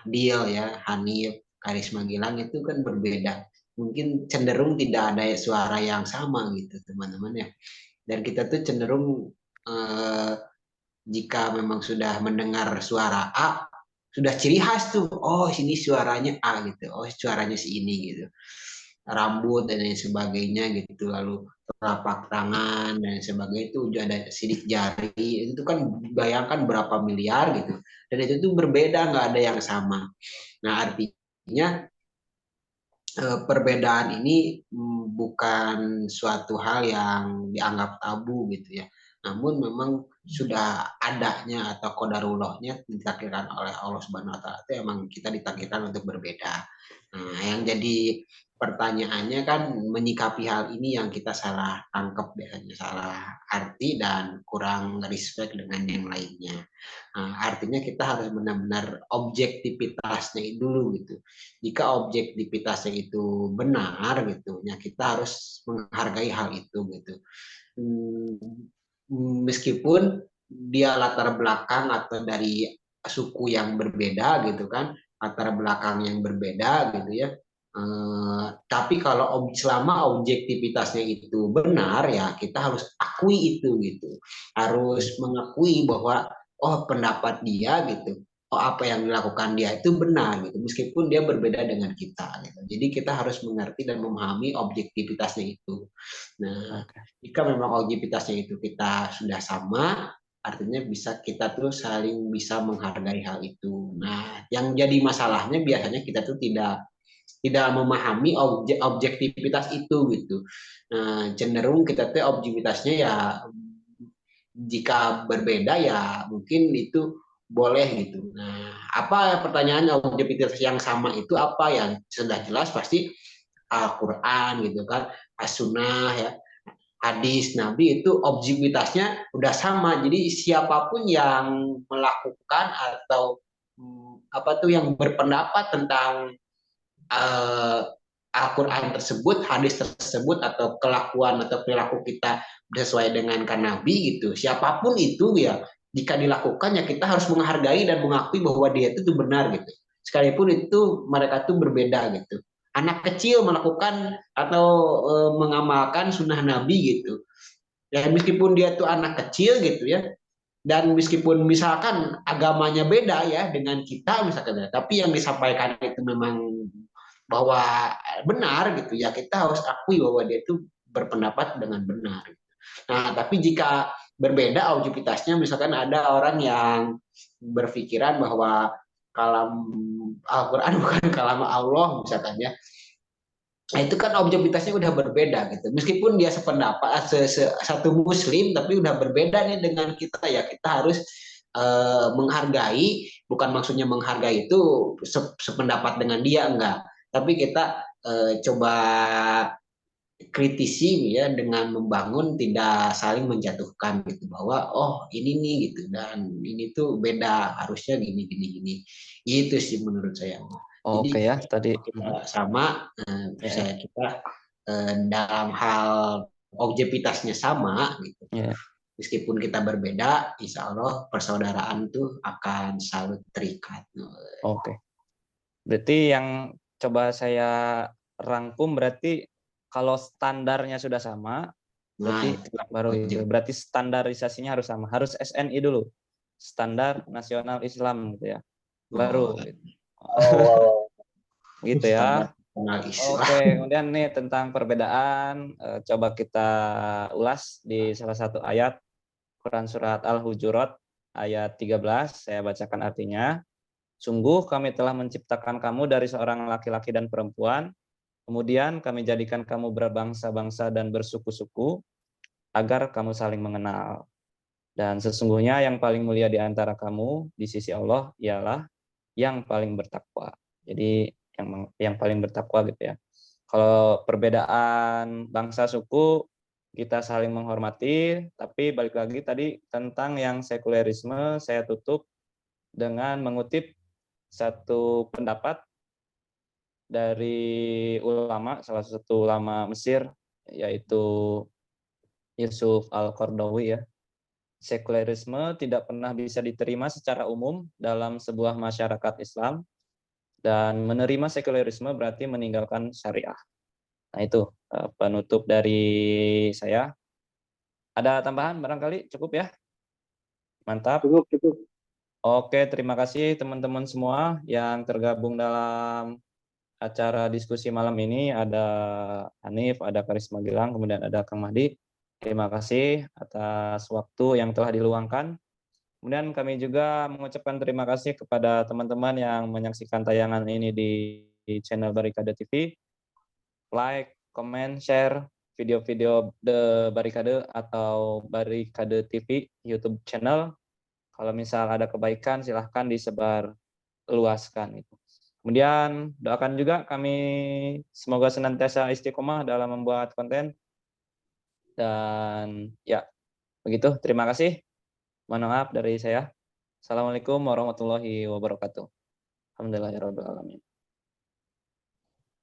Deal ya, Hanif, Karisma Gilang itu kan berbeda. Mungkin cenderung tidak ada suara yang sama gitu teman-teman ya. Dan kita tuh cenderung jika memang sudah mendengar suara A, sudah ciri khas tuh, oh sini suaranya A gitu, oh suaranya si ini gitu, rambut dan lain sebagainya gitu, lalu telapak tangan dan sebagainya itu udah ada sidik jari, itu kan bayangkan berapa miliar gitu, dan itu tuh berbeda, nggak ada yang sama. Nah artinya perbedaan ini bukan suatu hal yang dianggap tabu gitu ya, namun memang sudah adanya atau qadarullahnya ditakdirkan oleh Allah Subhanahu wa taala, itu emang kita ditakdirkan untuk berbeda. Nah, yang jadi pertanyaannya kan menyikapi hal ini yang kita salah tangkap biasanya, salah arti dan kurang respect dengan yang lainnya. Nah, artinya kita harus benar-benar objektivitasnya dulu gitu. Jika objektivitasnya itu benar gitu, ya kita harus menghargai hal itu gitu. Meskipun dia latar belakang atau dari suku yang berbeda gitu kan, latar belakang yang berbeda gitu ya. Tapi kalau selama objektivitasnya itu benar ya kita harus akui itu gitu, harus mengakui bahwa oh pendapat dia gitu, oh apa yang dilakukan dia itu benar gitu, meskipun dia berbeda dengan kita gitu. Jadi kita harus mengerti dan memahami objektivitasnya itu. Nah, jika memang objektivitasnya itu kita sudah sama, artinya kita tuh saling bisa menghargai hal itu. Nah, yang jadi masalahnya biasanya kita tuh tidak memahami objektivitas itu gitu. Nah, cenderung kita tuh objektivitasnya ya jika berbeda ya mungkin itu boleh gitu. Nah, apa pertanyaannya objektivitas yang sama itu apa? Yang sudah jelas pasti Al-Quran gitu kan, As-Sunnah ya, hadis Nabi itu objektivitasnya udah sama. Jadi siapapun yang melakukan atau apa tuh yang berpendapat tentang Al-Quran tersebut, hadis tersebut, atau kelakuan atau perilaku kita sesuai dengan Nabi gitu. Siapapun itu ya, jika dilakukan ya kita harus menghargai dan mengakui bahwa dia itu tuh benar gitu. Sekalipun itu mereka tuh berbeda gitu. Anak kecil melakukan atau mengamalkan sunnah Nabi gitu. Ya meskipun dia tuh anak kecil gitu ya, dan meskipun misalkan agamanya beda ya dengan kita misalkan, tapi yang disampaikan itu memang bahwa benar gitu ya, kita harus akui bahwa dia itu berpendapat dengan benar. Nah, tapi jika berbeda objektivitasnya, misalkan ada orang yang berpikiran bahwa kalam Al-Quran bukan kalam Allah misalkan ya, nah itu kan objektivitasnya udah berbeda gitu. Meskipun dia sependapat satu muslim, tapi udah berbeda nih dengan kita ya. Kita harus menghargai, bukan maksudnya menghargai itu sependapat dengan dia, enggak. Tapi kita coba kritisi ya dengan membangun, tidak saling menjatuhkan gitu, bahwa oh ini nih gitu, dan ini tuh beda, harusnya gini gini gini. Itu sih menurut saya. Jadi Oke ya, tadi kita sama, ya, saya kita dalam hal objektivitasnya sama gitu. ya. Meskipun kita berbeda, insya Allah persaudaraan tuh akan selalu terikat. Oke. Berarti yang coba saya rangkum berarti kalau standarnya sudah sama, Nah, berarti itulah baru itu. wajib. Berarti standarisasinya harus sama. Harus SNI dulu. Standar Nasional Islam gitu ya. Baru gitu. Oh, Gitu Standar ya. nasional Islam. Oke, kemudian nih tentang perbedaan coba kita ulas di salah satu ayat Quran surat Al-Hujurat ayat 13. Saya bacakan artinya. Sungguh kami telah menciptakan kamu dari seorang laki-laki dan perempuan, kemudian kami jadikan kamu berbangsa-bangsa dan bersuku-suku, agar kamu saling mengenal. Dan sesungguhnya yang paling mulia di antara kamu di sisi Allah ialah yang paling bertakwa. Jadi yang paling bertakwa gitu ya. Kalau perbedaan bangsa suku kita saling menghormati, tapi balik lagi tadi tentang yang sekulerisme saya tutup dengan mengutip satu pendapat dari ulama, salah satu ulama Mesir, yaitu Yusuf Al-Qaradawi ya. Sekulerisme tidak pernah bisa diterima secara umum dalam sebuah masyarakat Islam, dan menerima sekulerisme berarti meninggalkan syariah. Nah itu penutup dari saya. Ada tambahan barangkali? Cukup ya? Mantap. cukup. Oke, terima kasih teman-teman semua yang tergabung dalam acara diskusi malam ini. Ada Hanif, ada Karisma Gilang, kemudian ada Kang Mahdi. Terima kasih atas waktu yang telah diluangkan. Kemudian kami juga mengucapkan terima kasih kepada teman-teman yang menyaksikan tayangan ini di channel Barikade TV. Like, comment, share video-video The Barikade atau Barikade TV YouTube channel. Kalau misal ada kebaikan, silahkan disebar luaskan itu. Kemudian doakan juga kami semoga senantiasa istiqomah dalam membuat konten. Dan ya, begitu. Terima kasih. Mohon maaf dari saya. Assalamualaikum warahmatullahi wabarakatuh. Alhamdulillahirabbil alamin.